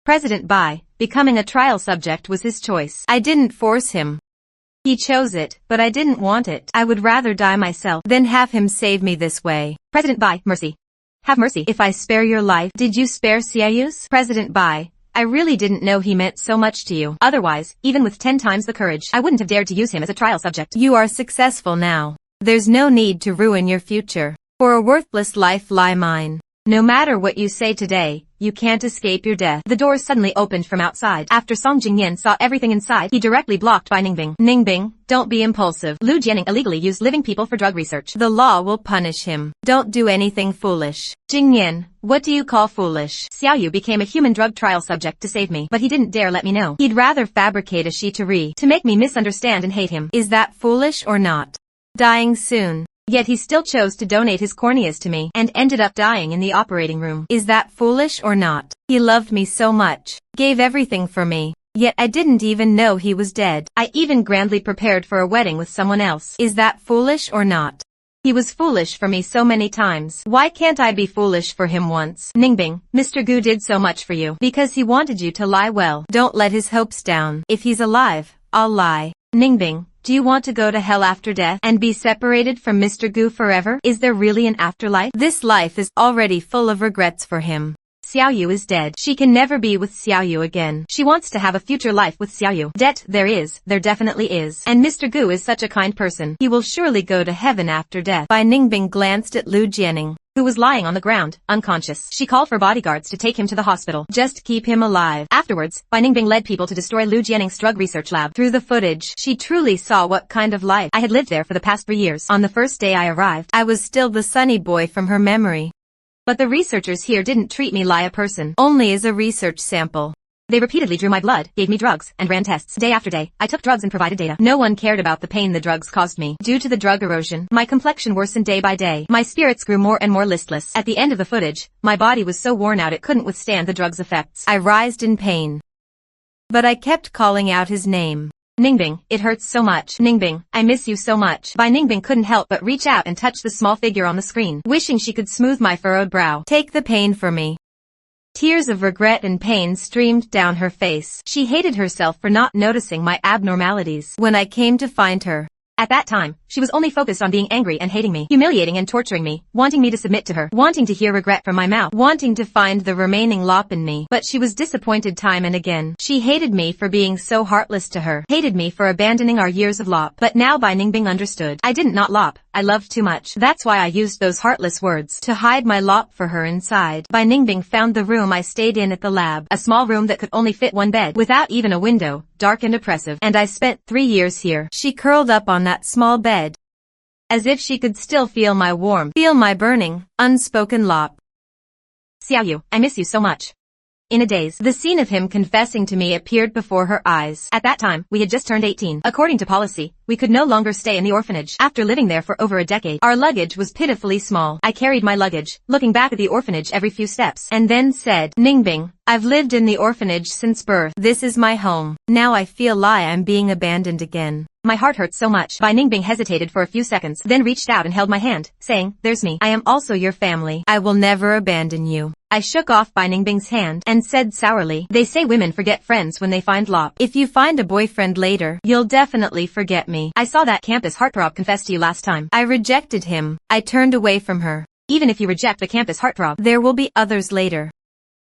President Bai, becoming a trial subject was his choice. I didn't force him. He chose it, but I didn't want it. I would rather die myself than have him save me this way. President Bai, mercy. Have mercy. If I spare your life, did you spare Xiaoyu's? President Bai, I really didn't know he meant so much to you. Otherwise, even with 10 times the courage, I wouldn't have dared to use him as a trial subject. You are successful now. There's no need to ruin your future. For a worthless life lie mine. No matter what you say today, you can't escape your death. The doors suddenly opened from outside. After Song Jingyan saw everything inside, he directly blocked Bai Ningbing. Ningbing, don't be impulsive. Lu Jianing illegally used living people for drug research. The law will punish him. Don't do anything foolish. Jingyan, what do you call foolish? Xiaoyu became a human drug trial subject to save me, but he didn't dare let me know. He'd rather fabricate a Shi to make me misunderstand and hate him. Is that foolish or not? Dying soon. Yet he still chose to donate his corneas to me, and ended up dying in the operating room. Is that foolish or not? He loved me so much, gave everything for me, yet I didn't even know he was dead. I even grandly prepared for a wedding with someone else. Is that foolish or not? He was foolish for me so many times. Why can't I be foolish for him once? Ningbing, Mr. Gu did so much for you, because he wanted you to lie well. Don't let his hopes down. If he's alive, I'll lie. Ningbing, do you want to go to hell after death and be separated from Mr. Gu forever? Is there really an afterlife? This life is already full of regrets for him. Xiaoyu is dead. She can never be with Xiaoyu again. She wants to have a future life with Xiaoyu. There definitely is. And Mr. Gu is such a kind person. He will surely go to heaven after death. Bai Ningbing glanced at Lu Jianing, who was lying on the ground, unconscious. She called for bodyguards to take him to the hospital. Just keep him alive. Afterwards, Bai Ningbing led people to destroy Lu Jianing's drug research lab. Through the footage, she truly saw what kind of life I had lived there for the past 3 years. On the first day I arrived, I was still the sunny boy from her memory. But the researchers here didn't treat me like a person, only as a research sample. They repeatedly drew my blood, gave me drugs, and ran tests. Day after day, I took drugs and provided data. No one cared about the pain the drugs caused me. Due to the drug erosion, my complexion worsened day by day. My spirits grew more and more listless. At the end of the footage, my body was so worn out it couldn't withstand the drug's effects. I writhed in pain. But I kept calling out his name. Ningbing, it hurts so much. Ningbing, I miss you so much. Bai Ningbing couldn't help but reach out and touch the small figure on the screen, wishing she could smooth my furrowed brow. Take the pain for me. Tears of regret and pain streamed down her face. She hated herself for not noticing my abnormalities when I came to find her. At that time, she was only focused on being angry and hating me, humiliating and torturing me, wanting me to submit to her, wanting to hear regret from my mouth, wanting to find the remaining lop in me. But she was disappointed time and again. She hated me for being so heartless to her, hated me for abandoning our years of lop. But now Bai Ningbing understood. I didn't not lop. I loved too much. That's why I used those heartless words to hide my lop for her inside. Bai Ningbing found the room I stayed in at the lab, a small room that could only fit one bed, without even a window, dark and oppressive. And I spent 3 years here. She curled up on that small bed, as if she could still feel my warmth, feel my burning, unspoken lop. Xiaoyu, I miss you so much. In a daze, the scene of him confessing to me appeared before her eyes. At that time, we had just turned 18. According to policy, we could no longer stay in the orphanage. After living there for over a decade, our luggage was pitifully small. I carried my luggage, looking back at the orphanage every few steps, and then said, Ningbing, I've lived in the orphanage since birth. This is my home. Now I feel like I'm being abandoned again. My heart hurts so much. Bai Ningbing hesitated for a few seconds, then reached out and held my hand, saying, "There's me. I am also your family. I will never abandon you." I shook off Bai Ningbing's hand and said sourly, "They say women forget friends when they find love. If you find a boyfriend later, you'll definitely forget me. I saw that campus heartthrob confess to you last time. I rejected him." I turned away from her. "Even if you reject the campus heartthrob, there will be others later.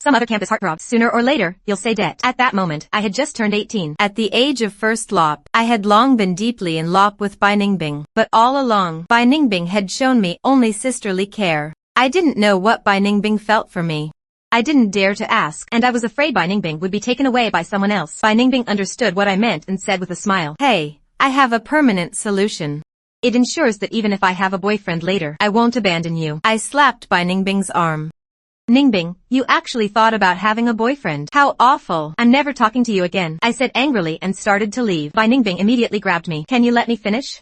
Some other campus heartthrob. Sooner or later, you'll say det." At that moment, I had just turned 18. At the age of first lop, I had long been deeply in lop with Bai Ningbing. But all along, Bai Ningbing had shown me only sisterly care. I didn't know what Bai Ningbing felt for me. I didn't dare to ask, and I was afraid Bai Ningbing would be taken away by someone else. Bai Ningbing understood what I meant and said with a smile, "Hey, I have a permanent solution. It ensures that even if I have a boyfriend later, I won't abandon you." I slapped Bai Ningbing's arm. "Ningbing, you actually thought about having a boyfriend. How awful. I'm never talking to you again," I said angrily and started to leave. Bai Ningbing immediately grabbed me. "Can you let me finish?"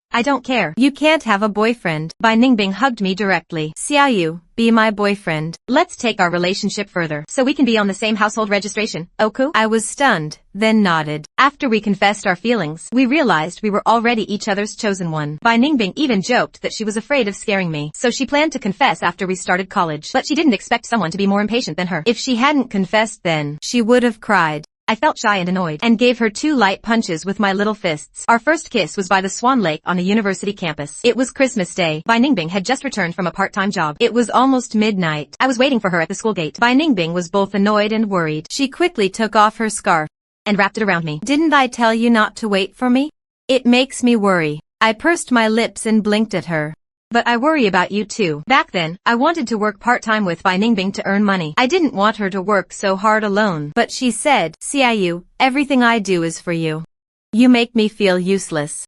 "I don't care. You can't have a boyfriend." Bai Ningbing hugged me directly. "Xiaoyu, be my boyfriend. Let's take our relationship further, so we can be on the same household registration, Oku?" I was stunned, then nodded. After we confessed our feelings, we realized we were already each other's chosen one. Bai Ningbing even joked that she was afraid of scaring me, so she planned to confess after we started college. But she didn't expect someone to be more impatient than her. If she hadn't confessed then, she would have cried. I felt shy and annoyed, and gave her 2 light punches with my little fists. Our first kiss was by the Swan Lake on the university campus. It was Christmas Day. Bai Ningbing had just returned from a part-time job. It was almost midnight. I was waiting for her at the school gate. Bai Ningbing was both annoyed and worried. She quickly took off her scarf and wrapped it around me. "Didn't I tell you not to wait for me? It makes me worry." I pursed my lips and blinked at her. "But I worry about you too." Back then, I wanted to work part-time with Bai Ningbing to earn money. I didn't want her to work so hard alone. But she said, "Xiaoyu, everything I do is for you. You make me feel useless.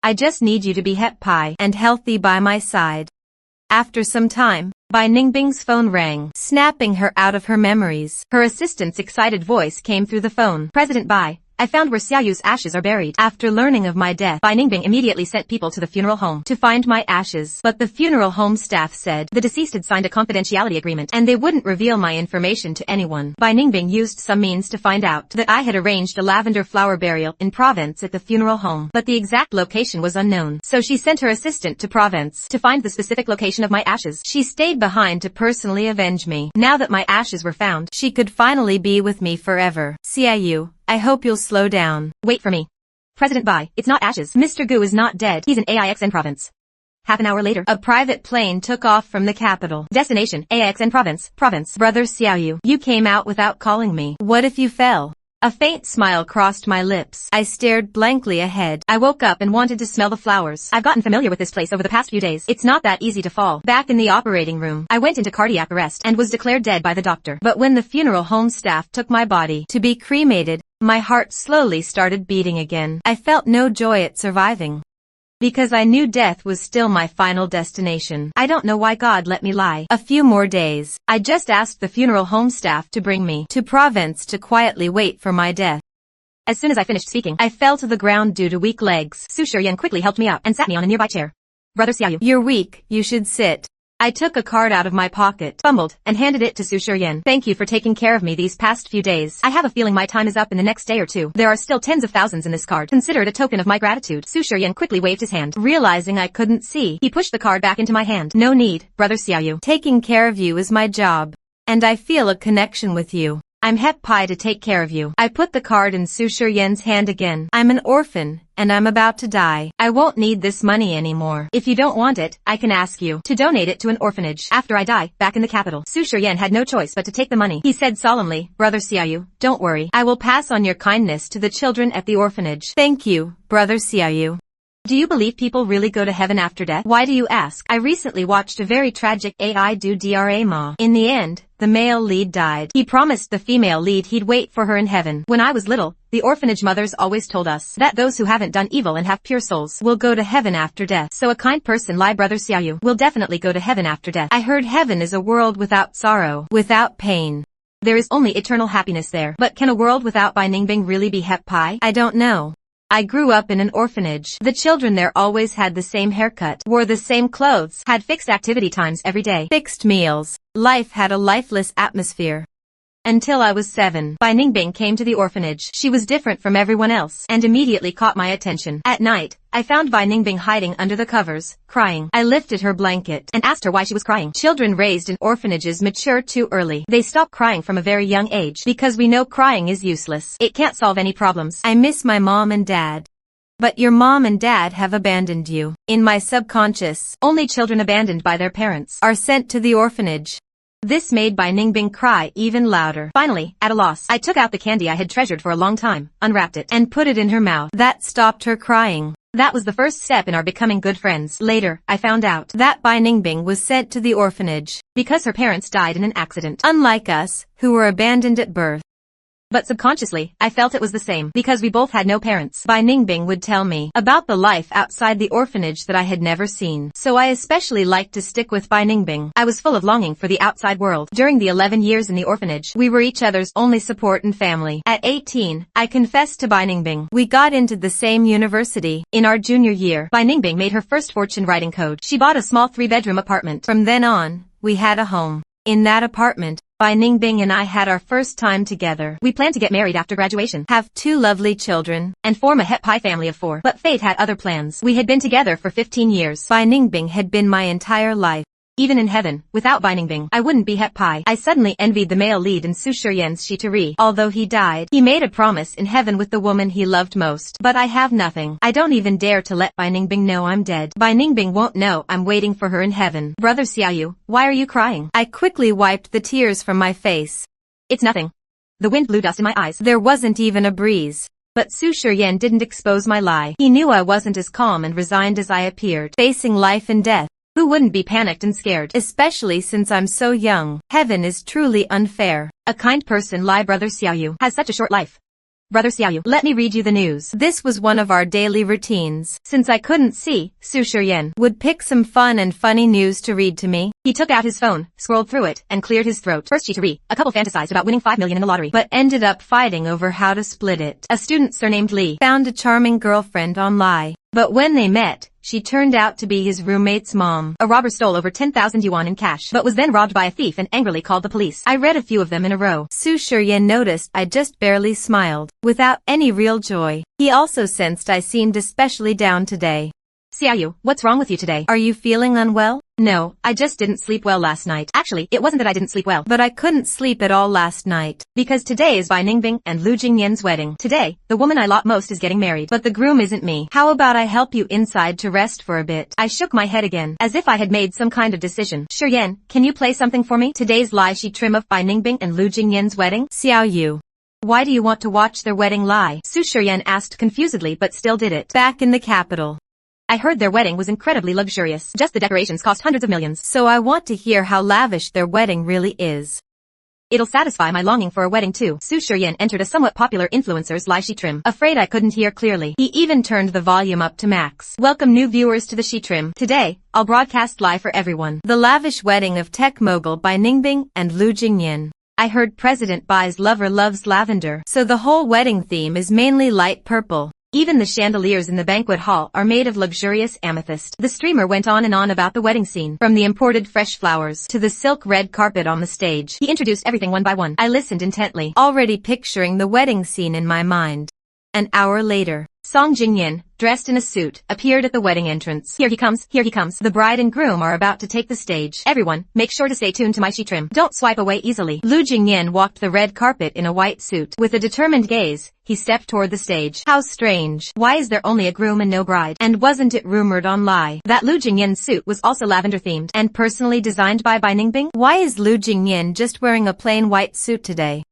I just need you to be happy and healthy by my side." After some time, Bai Ningbing's phone rang, snapping her out of her memories. Her assistant's excited voice came through the phone. "President Bai, I found where Xiaoyu's ashes are buried." After learning of my death, Bai Ningbing immediately sent people to the funeral home to find my ashes. But the funeral home staff said the deceased had signed a confidentiality agreement and they wouldn't reveal my information to anyone. Bai Ningbing used some means to find out that I had arranged a lavender flower burial in Province at the funeral home. But the exact location was unknown. So she sent her assistant to Province to find the specific location of my ashes. She stayed behind to personally avenge me. Now that my ashes were found, she could finally be with me forever. "Xiaoyu, I hope you'll slow down. Wait for me. President Bai, it's not ashes. Mr. Gu is not dead. He's in AIXN province." Half an hour later, a private plane took off from the capital. Destination, AIXN province. Brother Xiaoyu, you came out without calling me. What if you fell? A faint smile crossed my lips. I stared blankly ahead. I woke up and wanted to smell the flowers. I've gotten familiar with this place over the past few days. It's not that easy to fall. Back in the operating room, I went into cardiac arrest and was declared dead by the doctor. But when the funeral home staff took my body to be cremated, my heart slowly started beating again. I felt no joy at surviving, because I knew death was still my final destination. I don't know why God let me lie a few more days. I just asked the funeral home staff to bring me to Province to quietly wait for my death. As soon as I finished speaking, I fell to the ground due to weak legs. Su Shiyan quickly helped me up and sat me on a nearby chair. "Brother Xiaoyu, you're weak, you should sit." I took a card out of my pocket, fumbled, and handed it to Su Shiyan. "Thank you for taking care of me these past few days. I have a feeling my time is up in the next day or two. There are still tens of thousands in this card. Consider it a token of my gratitude." Su Shiyan quickly waved his hand. Realizing I couldn't see, he pushed the card back into my hand. "No need, Brother Xiaoyu. Taking care of you is my job, and I feel a connection with you. I'm happy to take care of you." I put the card in Su Shiyan's hand again. "I'm an orphan, and I'm about to die. I won't need this money anymore. If you don't want it, I can ask you to donate it to an orphanage after I die, back in the capital." Su Shiyan had no choice but to take the money. He said solemnly, "Brother Xiaoyu, don't worry. I will pass on your kindness to the children at the orphanage." "Thank you, Brother Xiaoyu." Do you believe people really go to heaven after death? Why do you ask? I recently watched a very tragic ENGDUB drama. In the end, the male lead died. He promised the female lead he'd wait for her in heaven. When I was little, the orphanage mothers always told us that those who haven't done evil and have pure souls will go to heaven after death. So a kind person like Brother Xiaoyu will definitely go to heaven after death. I heard heaven is a world without sorrow, without pain. There is only eternal happiness there. But can a world without Bai Ningbing really be happy? I don't know. I grew up in an orphanage. The children there always had the same haircut, wore the same clothes, had fixed activity times every day, fixed meals. Life had a lifeless atmosphere. until I was 7. Bai Ningbing came to the orphanage. She was different from everyone else and immediately caught my attention. At night, I found Bai Ningbing hiding under the covers, crying. I lifted her blanket and asked her why she was crying. Children raised in orphanages mature too early. They stop crying from a very young age because we know crying is useless. It can't solve any problems. I miss my mom and dad. But your mom and dad have abandoned you. In my subconscious, only children abandoned by their parents are sent to the orphanage. This made Bai Ningbing cry even louder. Finally, at a loss, I took out the candy I had treasured for a long time, unwrapped it, and put it in her mouth. That stopped her crying. That was the first step in our becoming good friends. Later, I found out that Bai Ningbing was sent to the orphanage because her parents died in an accident, unlike us, who were abandoned at birth. But subconsciously, I felt it was the same because we both had no parents. Bai Ningbing would tell me about the life outside the orphanage that I had never seen. So I especially liked to stick with Bai Ningbing. I was full of longing for the outside world. During the 11 years in the orphanage, we were each other's only support and family. At 18, I confessed to Bai Ningbing. We got into the same university. In our junior year, Bai Ningbing made her first fortune writing code. She bought a small 3-bedroom apartment. From then on, we had a home. In that apartment, Bai Ningbing and I had our first time together. We planned to get married after graduation, have 2 lovely children, and form a het pie family of 4. But fate had other plans. We had been together for 15 years. Bai Ningbing had been my entire life. Even in heaven, without Bai Ningbing, I wouldn't be het pie. I suddenly envied the male lead in Su Shiyan's Shitari. Although he died, he made a promise in heaven with the woman he loved most. But I have nothing. I don't even dare to let Bai Ningbing know I'm dead. Bai Ningbing won't know I'm waiting for her in heaven. Brother Xiaoyu, why are you crying? I quickly wiped the tears from my face. It's nothing. The wind blew dust in my eyes. There wasn't even a breeze. But Su Shiyan didn't expose my lie. He knew I wasn't as calm and resigned as I appeared, facing life and death. Who wouldn't be panicked and scared? Especially since I'm so young. Heaven is truly unfair. A kind person lie Brother Xiaoyu has such a short life. Brother Xiaoyu, let me read you the news. This was one of our daily routines. Since I couldn't see, Su Shiyan would pick some fun and funny news to read to me. He took out his phone, scrolled through it, and cleared his throat. First Shitari, a couple fantasized about winning 5 million in the lottery, but ended up fighting over how to split it. A student surnamed Li found a charming girlfriend online. But when they met, she turned out to be his roommate's mom. A robber stole over 10,000 yuan in cash, but was then robbed by a thief and angrily called the police. I read a few of them in a row. Su Shiyan noticed I just barely smiled, without any real joy. He also sensed I seemed especially down today. Xiaoyu, what's wrong with you today? Are you feeling unwell? No, I just didn't sleep well last night. Actually, it wasn't that I didn't sleep well, but I couldn't sleep at all last night. Because today is Bai Ningbing and Lu Jingyan's wedding. Today, the woman I love most is getting married, but the groom isn't me. How about I help you inside to rest for a bit? I shook my head again, as if I had made some kind of decision. Shiyan, can you play something for me? Today's lie she trim of Bai Ningbing and Lu Jingyan's wedding? Xiaoyu. Why do you want to watch their wedding lie? Su Shiyan asked confusedly but still did it. Back in the capital, I heard their wedding was incredibly luxurious. Just the decorations cost hundreds of millions. So I want to hear how lavish their wedding really is. It'll satisfy my longing for a wedding too. Su Shiyan entered a somewhat popular influencer's lie she trim. Afraid I couldn't hear clearly. He even turned the volume up to max. Welcome new viewers to the she trim. Today, I'll broadcast live for everyone. The lavish wedding of tech mogul Bai Ningbing and Lu Jingyan. I heard President Bai's lover loves lavender, so the whole wedding theme is mainly light purple. Even the chandeliers in the banquet hall are made of luxurious amethyst. The streamer went on and on about the wedding scene, from the imported fresh flowers to the silk red carpet on the stage. He introduced everything one by one. I listened intently, already picturing the wedding scene in my mind. An hour later, Song Jingyan, dressed in a suit, appeared at the wedding entrance. Here he comes, here he comes. The bride and groom are about to take the stage. Everyone, make sure to stay tuned to my she trim. Don't swipe away easily. Lu Jingyan walked the red carpet in a white suit. With a determined gaze, he stepped toward the stage. How strange. Why is there only a groom and no bride? And wasn't it rumored online that Lu Jingyan's suit was also lavender themed and personally designed by Bai Ningbing? Why is Lu Jingyan just wearing a plain white suit today?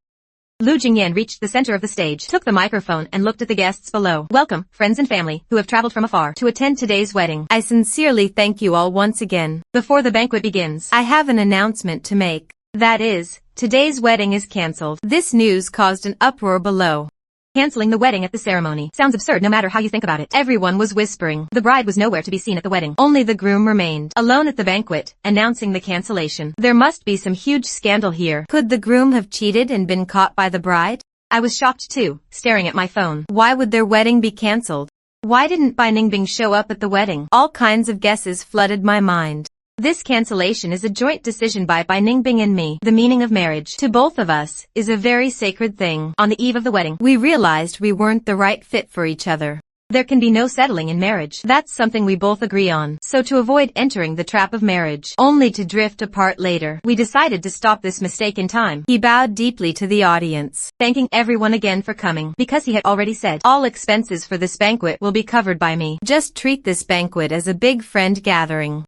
Lu Jingyan reached the center of the stage, took the microphone and looked at the guests below. Welcome, friends and family, who have traveled from afar to attend today's wedding. I sincerely thank you all once again. Before the banquet begins, I have an announcement to make. That is, today's wedding is cancelled. This news caused an uproar below. Canceling the wedding at the ceremony sounds absurd no matter how you think about it. Everyone was whispering. The bride was nowhere to be seen at the wedding. Only the groom remained, alone at the banquet, announcing the cancellation. There must be some huge scandal here. Could the groom have cheated and been caught by the bride? I was shocked too, staring at my phone. Why would their wedding be cancelled? Why didn't Bai Ningbing show up at the wedding? All kinds of guesses flooded my mind. This cancellation is a joint decision by Ningbing and me. The meaning of marriage, to both of us, is a very sacred thing. On the eve of the wedding, we realized we weren't the right fit for each other. There can be no settling in marriage. That's something we both agree on. So to avoid entering the trap of marriage, only to drift apart later, we decided to stop this mistake in time. He bowed deeply to the audience, thanking everyone again for coming, because he had already said, all expenses for this banquet will be covered by me. Just treat this banquet as a big friend gathering.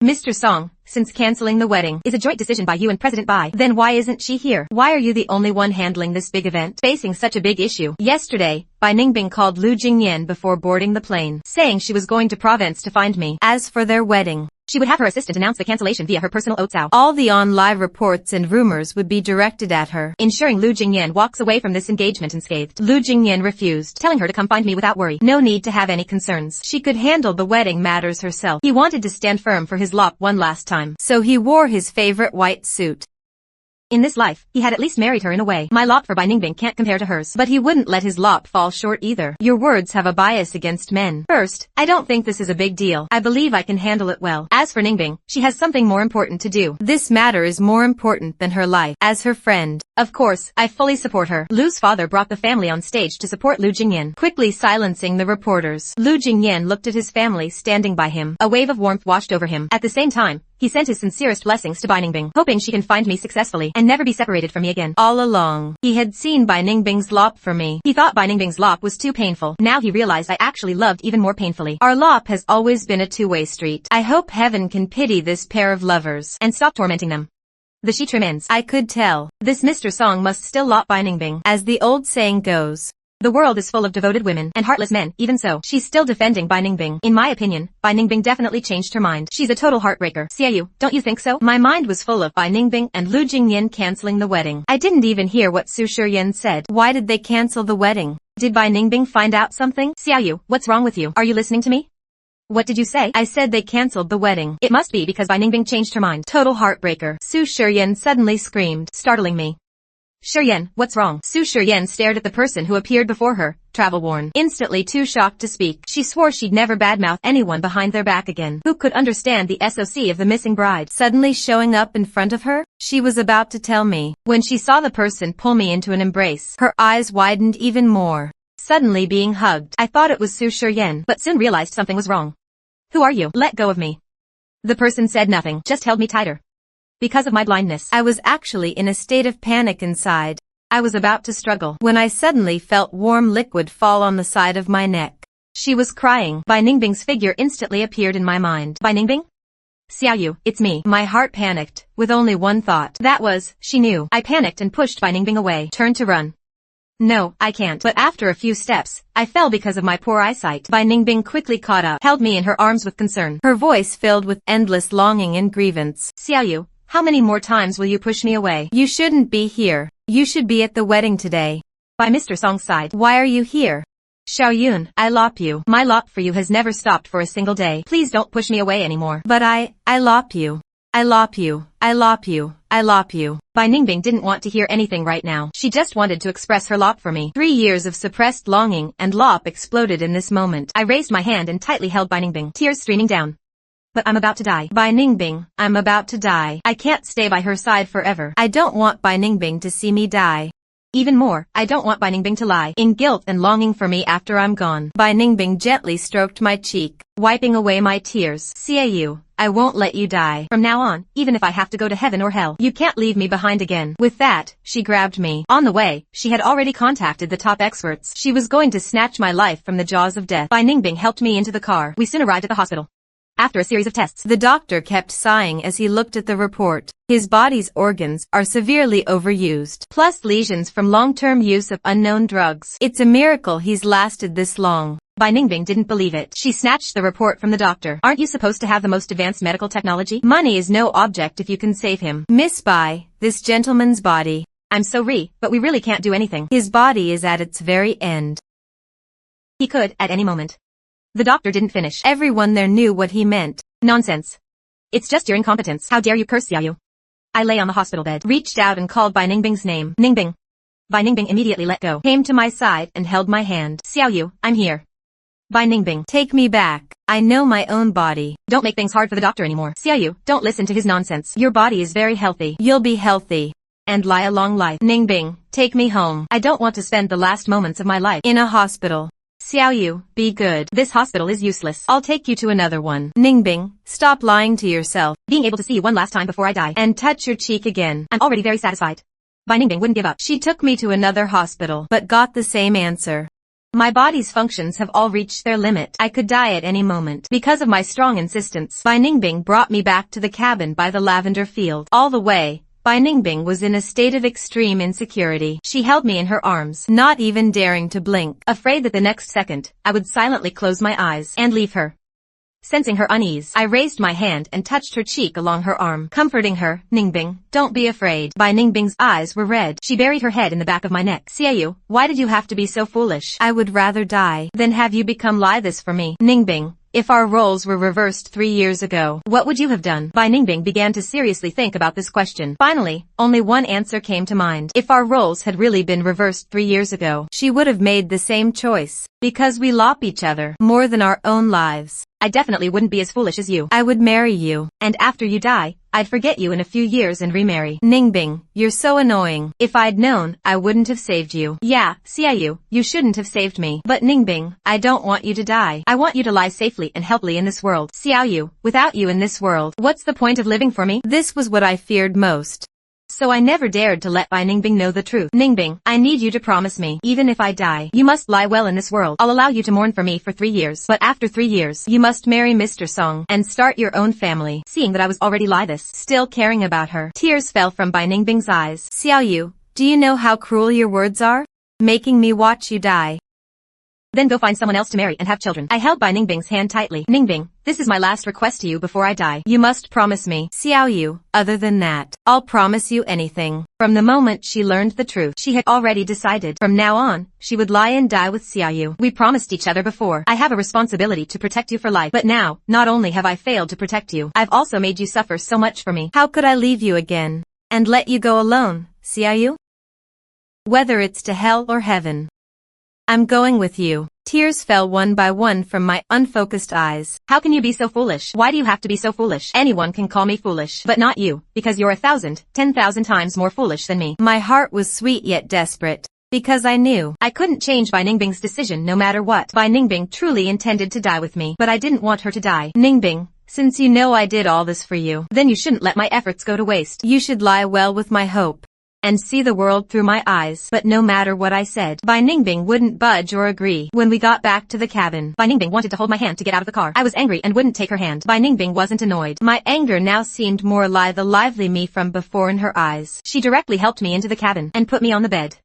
Mr. Song, since canceling the wedding is a joint decision by you and President Bai, then why isn't she here? Why are you the only one handling this big event, facing such a big issue? Yesterday, Bai Ningbing called Lu Jingyan before boarding the plane, saying she was going to province to find me. As for their wedding, she would have her assistant announce the cancellation via her personal oatsao. All the on-live reports and rumors would be directed at her, ensuring Lu Jingyan walks away from this engagement unscathed. Lu Jingyan refused, telling her to come find me without worry. No need to have any concerns. She could handle the wedding matters herself. He wanted to stand firm for his lop one last time, so he wore his favorite white suit. In this life, he had at least married her in a way. My lop for Bai Ningbing can't compare to hers, but he wouldn't let his lop fall short either. Your words have a bias against men. First, I don't think this is a big deal. I believe I can handle it well. As for Ningbing, she has something more important to do. This matter is more important than her life. As her friend, of course, I fully support her. Lu's father brought the family on stage to support Lu Jingyan, quickly silencing the reporters. Lu Jingyan looked at his family standing by him. A wave of warmth washed over him. At the same time, he sent his sincerest blessings to Bai Ningbing, hoping she can find me successfully and never be separated from me again. All along, he had seen Bai Ningbing's lop for me. He thought Bai Ningbing's lop was too painful. Now he realized I actually loved even more painfully. Our lop has always been a two-way street. I hope heaven can pity this pair of lovers and stop tormenting them. The she trim ends. I could tell. This Mr. Song must still lop Bai Ningbing. As the old saying goes, the world is full of devoted women and heartless men. Even so, she's still defending Bai Ningbing. In my opinion, Bai Ningbing definitely changed her mind. She's a total heartbreaker. Xiaoyu, don't you think so? My mind was full of Bai Ningbing and Lu Jingyan canceling the wedding. I didn't even hear what Su Shiyan said. Why did they cancel the wedding? Did Bai Ningbing find out something? Xiaoyu, what's wrong with you? Are you listening to me? What did you say? I said they cancelled the wedding. It must be because Bai Ningbing changed her mind. Total heartbreaker. Su Shiyan suddenly screamed, startling me. Shiyan, what's wrong? Su Shiyan stared at the person who appeared before her, travel-worn. Instantly too shocked to speak, she swore she'd never badmouth anyone behind their back again. Who could understand the SOC of the missing bride suddenly showing up in front of her? She was about to tell me. When she saw the person pull me into an embrace, her eyes widened even more. Suddenly being hugged, I thought it was Su Shiyan, but soon realized something was wrong. Who are you? Let go of me. The person said nothing, just held me tighter. Because of my blindness, I was actually in a state of panic inside. I was about to struggle when I suddenly felt warm liquid fall on the side of my neck. She was crying. Bai Ningbing's figure instantly appeared in my mind. Bai Ningbing? Xiaoyu, it's me. My heart panicked, with only one thought. That was, she knew. I panicked and pushed Bai Ningbing away, turned to run. No, I can't. But after a few steps, I fell because of my poor eyesight. Bai Ningbing quickly caught up, held me in her arms with concern. Her voice filled with endless longing and grievance. Xiaoyu, how many more times will you push me away? You shouldn't be here. You should be at the wedding today. By Mr. Song's side. Why are you here? Xiaoyun, I lop you. My lop for you has never stopped for a single day. Please don't push me away anymore. But I lop you. I lop you. I lop you. I lop you. Bai Ningbing didn't want to hear anything right now. She just wanted to express her lop for me. 3 years of suppressed longing and lop exploded in this moment. I raised my hand and tightly held Bai Ningbing, tears streaming down. But I'm about to die. Bai Ningbing, I'm about to die. I can't stay by her side forever. I don't want Bai Ningbing to see me die. Even more, I don't want Bai Ningbing to lie in guilt and longing for me after I'm gone. Bai Ningbing gently stroked my cheek, wiping away my tears. Xiaoyu, I won't let you die. From now on, even if I have to go to heaven or hell, you can't leave me behind again. With that, she grabbed me. On the way, she had already contacted the top experts. She was going to snatch my life from the jaws of death. Bai Ningbing helped me into the car. We soon arrived at the hospital. After a series of tests, the doctor kept sighing as he looked at the report. His body's organs are severely overused, plus lesions from long-term use of unknown drugs. It's a miracle he's lasted this long. Bai Ningbing didn't believe it. She snatched the report from the doctor. Aren't you supposed to have the most advanced medical technology? Money is no object if you can save him. Miss Bai, this gentleman's body. I'm sorry, but we really can't do anything. His body is at its very end. He could, at any moment. The doctor didn't finish. Everyone there knew what he meant. Nonsense. It's just your incompetence. How dare you curse Xiaoyu? I lay on the hospital bed, reached out and called Bai Ningbing's name. Ningbing. Bai Ningbing immediately let go, came to my side and held my hand. Xiaoyu, I'm here. Bai Ningbing, take me back. I know my own body. Don't make things hard for the doctor anymore. Xiaoyu, don't listen to his nonsense. Your body is very healthy. You'll be healthy and lie a long life. Ningbing, take me home. I don't want to spend the last moments of my life in a hospital. Xiaoyu, be good. This hospital is useless. I'll take you to another one. Ningbing, stop lying to yourself. Being able to see you one last time before I die and touch your cheek again. I'm already very satisfied. Bai Ningbing wouldn't give up. She took me to another hospital, but got the same answer. My body's functions have all reached their limit. I could die at any moment. Because of my strong insistence, Bai Ningbing brought me back to the cabin by the lavender field. All the way, Bai Ningbing was in a state of extreme insecurity. She held me in her arms, not even daring to blink, afraid that the next second, I would silently close my eyes and leave her. Sensing her unease, I raised my hand and touched her cheek along her arm, comforting her. Ningbing, don't be afraid. Bai Ningbing's eyes were red. She buried her head in the back of my neck. Xiaoyu, why did you have to be so foolish? I would rather die than have you become this for me. Ningbing, if our roles were reversed 3 years ago, what would you have done? Bai Ningbing began to seriously think about this question. Finally, only one answer came to mind. If our roles had really been reversed 3 years ago, she would have made the same choice. Because we love each other more than our own lives. I definitely wouldn't be as foolish as you. I would marry you. And after you die, I'd forget you in a few years and remarry. Ningbing, you're so annoying. If I'd known, I wouldn't have saved you. Yeah, Xiaoyu, you shouldn't have saved me. But Ningbing, I don't want you to die. I want you to lie safely and healthily in this world. Xiaoyu, without you in this world, what's the point of living for me? This was what I feared most. So I never dared to let Bai Ningbing know the truth. Ningbing, I need you to promise me, even if I die, you must lie well in this world. I'll allow you to mourn for me for 3 years. But after 3 years, you must marry Mr. Song and start your own family. Seeing that I was already still caring about her, tears fell from Bai Ningbing's eyes. Xiaoyu, do you know how cruel your words are? Making me watch you die. Then go find someone else to marry and have children. I held Bai Ningbing's hand tightly. Ningbing, this is my last request to you before I die. You must promise me. Xiaoyu, other than that, I'll promise you anything. From the moment she learned the truth, she had already decided. From now on, she would lie and die with Xiaoyu. We promised each other before. I have a responsibility to protect you for life. But now, not only have I failed to protect you, I've also made you suffer so much for me. How could I leave you again and let you go alone, Xiaoyu? Whether it's to hell or heaven, I'm going with you. Tears fell one by one from my unfocused eyes. How can you be so foolish? Why do you have to be so foolish? Anyone can call me foolish, but not you, because you're 1,000, 10,000 times more foolish than me. My heart was sweet yet desperate, because I knew I couldn't change Bai Ningbing's decision no matter what. Bai Ningbing truly intended to die with me, but I didn't want her to die. Ningbing, since you know I did all this for you, then you shouldn't let my efforts go to waste. You should lie well with my hope and see the world through my eyes. But no matter what I said, Bai Ningbing wouldn't budge or agree. When we got back to the cabin, Bai Ningbing wanted to hold my hand to get out of the car. I was angry and wouldn't take her hand. Bai Ningbing wasn't annoyed. My anger now seemed more like the lively me from before in her eyes. She directly helped me into the cabin and put me on the bed.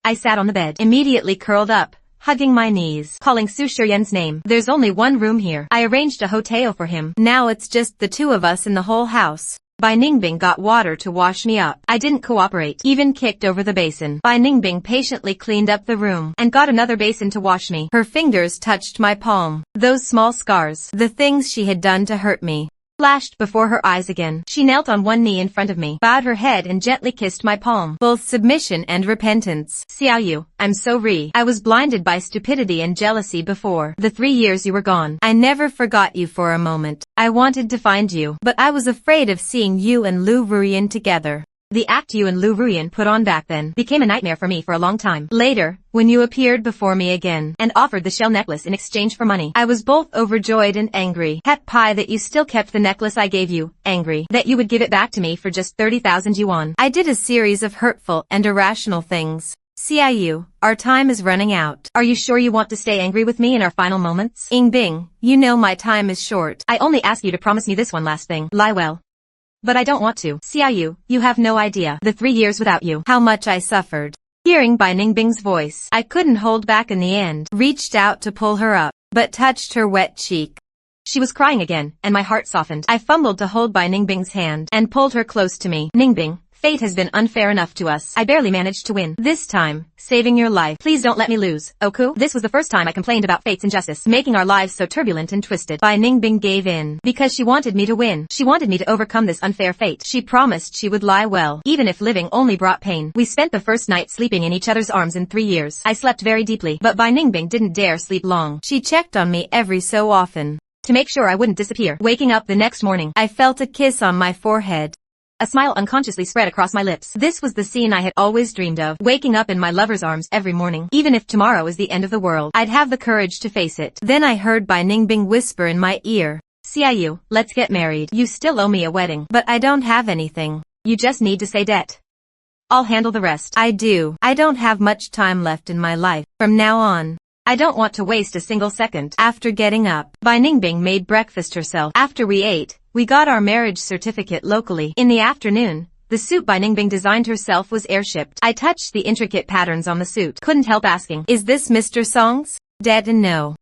I sat on the bed, immediately curled up, hugging my knees, calling Su Shiyan's name. There's only one room here. I arranged a hotel for him. Now it's just the two of us in the whole house. Bai Ningbing got water to wash me up. I didn't cooperate, even kicked over the basin. Bai Ningbing patiently cleaned up the room and got another basin to wash me. Her fingers touched my palm. Those small scars, the things she had done to hurt me, flashed before her eyes again. She knelt on one knee in front of me, bowed her head and gently kissed my palm. Both submission and repentance. Xiaoyu, I'm sorry. I was blinded by stupidity and jealousy before the 3 years you were gone. I never forgot you for a moment. I wanted to find you, but I was afraid of seeing you and Lu Ruyan together. The act you and Lu Ruyan put on back then became a nightmare for me for a long time. Later, when you appeared before me again and offered the shell necklace in exchange for money, I was both overjoyed and angry. Happy that you still kept the necklace I gave you, angry that you would give it back to me for just 30,000 yuan. I did a series of hurtful and irrational things. Xiaoyu, our time is running out. Are you sure you want to stay angry with me in our final moments? Yingbing, you know my time is short. I only ask you to promise me this one last thing. Lie well. But I don't want to. Xiaoyu, you have no idea the 3 years without you, how much I suffered. Hearing Bai Ningbing's voice, I couldn't hold back in the end. Reached out to pull her up, but touched her wet cheek. She was crying again, and my heart softened. I fumbled to hold Bai Ningbing's hand and pulled her close to me. Ningbing, Fate has been unfair enough to us. I barely managed to win. This time, saving your life. Please don't let me lose, Oku. This was the first time I complained about fate's injustice, making our lives so turbulent and twisted. Bai Ningbing gave in. Because she wanted me to win. She wanted me to overcome this unfair fate. She promised she would lie well, even if living only brought pain. We spent the first night sleeping in each other's arms in 3 years. I slept very deeply, but Bai Ningbing didn't dare sleep long. She checked on me every so often, to make sure I wouldn't disappear. Waking up the next morning, I felt a kiss on my forehead. A smile unconsciously spread across my lips. This was the scene I had always dreamed of, waking up in my lover's arms every morning. Even if tomorrow is the end of the world, I'd have the courage to face it. Then I heard Bai Ningbing whisper in my ear, "Xiaoyu, let's get married. You still owe me a wedding." "But I don't have anything." "You just need to say debt. I'll handle the rest." "I do. I don't have much time left in my life. From now on, I don't want to waste a single second." After getting up, Bai Ningbing made breakfast herself. After we ate, we got our marriage certificate locally. In the afternoon, the suit Bai Ningbing designed herself was airshipped. I touched the intricate patterns on the suit. Couldn't help asking, "Is this Mr. Song's?" "Dead and no.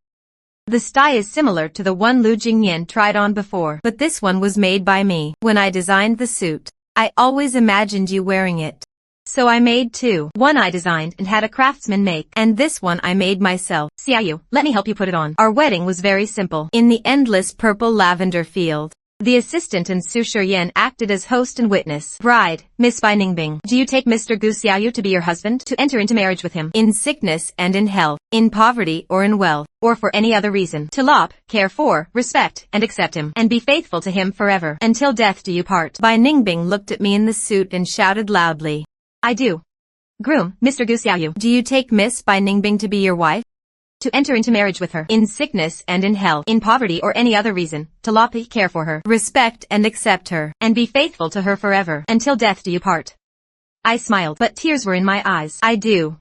The style is similar to the one Lu Jingyan tried on before, but this one was made by me. When I designed the suit, I always imagined you wearing it. So I made two. One I designed and had a craftsman make, and this one I made myself. Xiaoyu, let me help you put it on." Our wedding was very simple. In the endless purple lavender field, the assistant and Su Shiyan acted as host and witness. "Bride, Miss Bai Ningbing, do you take Mr. Gu Xiaoyu to be your husband, to enter into marriage with him, in sickness and in health, in poverty or in wealth, or for any other reason? To love, care for, respect, and accept him, and be faithful to him forever, until death do you part." Bai Ningbing looked at me in the suit and shouted loudly, "I do." "Groom, Mr. Gu Xiaoyu, do you take Miss Bai Ningbing to be your wife? To enter into marriage with her, in sickness and in health, in poverty or any other reason, to love, care for her, respect and accept her, and be faithful to her forever, until death do you part?" I smiled, but tears were in my eyes. "I do."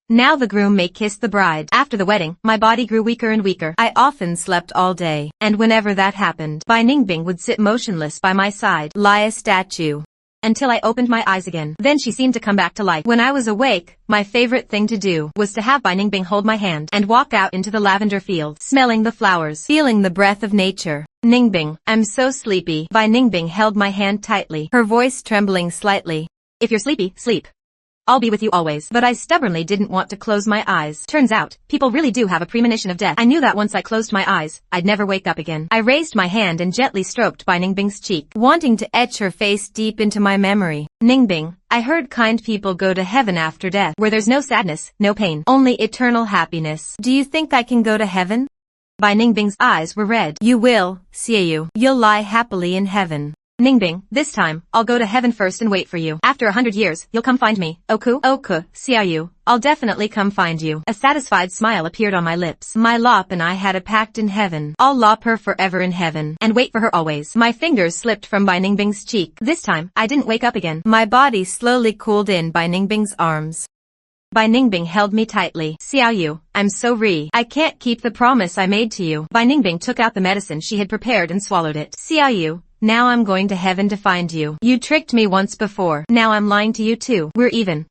Now the groom may kiss the bride. After the wedding, my body grew weaker and weaker. I often slept all day, and whenever that happened, Bai Ningbing would sit motionless by my side, lie a statue, until I opened my eyes again. Then she seemed to come back to life. When I was awake, my favorite thing to do was to have Bai Ningbing hold my hand and walk out into the lavender field, smelling the flowers, feeling the breath of nature. "Ningbing, I'm so sleepy." Bai Ningbing held my hand tightly, her voice trembling slightly. "If you're sleepy, sleep. I'll be with you always." But I stubbornly didn't want to close my eyes. Turns out, people really do have a premonition of death. I knew that once I closed my eyes, I'd never wake up again. I raised my hand and gently stroked Bai Ningbing's cheek, wanting to etch her face deep into my memory. "Ningbing, I heard kind people go to heaven after death, where there's no sadness, no pain, only eternal happiness. Do you think I can go to heaven?" Bai Ningbing's eyes were red. "You will, Xiaoyu. You'll lie happily in heaven." "Ningbing, this time, I'll go to heaven first and wait for you. After 100 years, you'll come find me. Oku, Xiaoyu, I'll definitely come find you." A satisfied smile appeared on my lips. My lop and I had a pact in heaven. I'll lop her forever in heaven, and wait for her always. My fingers slipped from Bai Ningbing's cheek. This time, I didn't wake up again. My body slowly cooled in Bai Ningbing's arms. Bai Ningbing held me tightly. "Xiaoyu, I'm so I can't keep the promise I made to you." Bai Ningbing took out the medicine she had prepared and swallowed it. "Xiaoyu, now I'm going to heaven to find you. You tricked me once before. Now I'm lying to you too. We're even.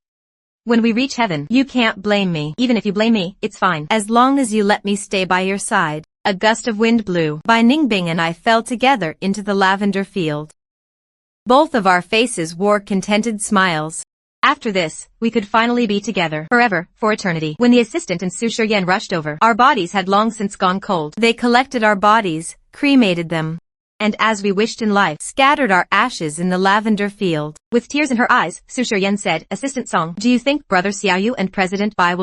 When we reach heaven, you can't blame me. Even if you blame me, it's fine. As long as you let me stay by your side." A gust of wind blew. Bai Ningbing and I fell together into the lavender field. Both of our faces wore contented smiles. After this, we could finally be together. Forever, for eternity. When the assistant and Su Shiyan rushed over, our bodies had long since gone cold. They collected our bodies, cremated them, and as we wished in life, scattered our ashes in the lavender field. With tears in her eyes, Su Shiyan said, "Assistant Song, do you think Brother Xiaoyu and President Bai will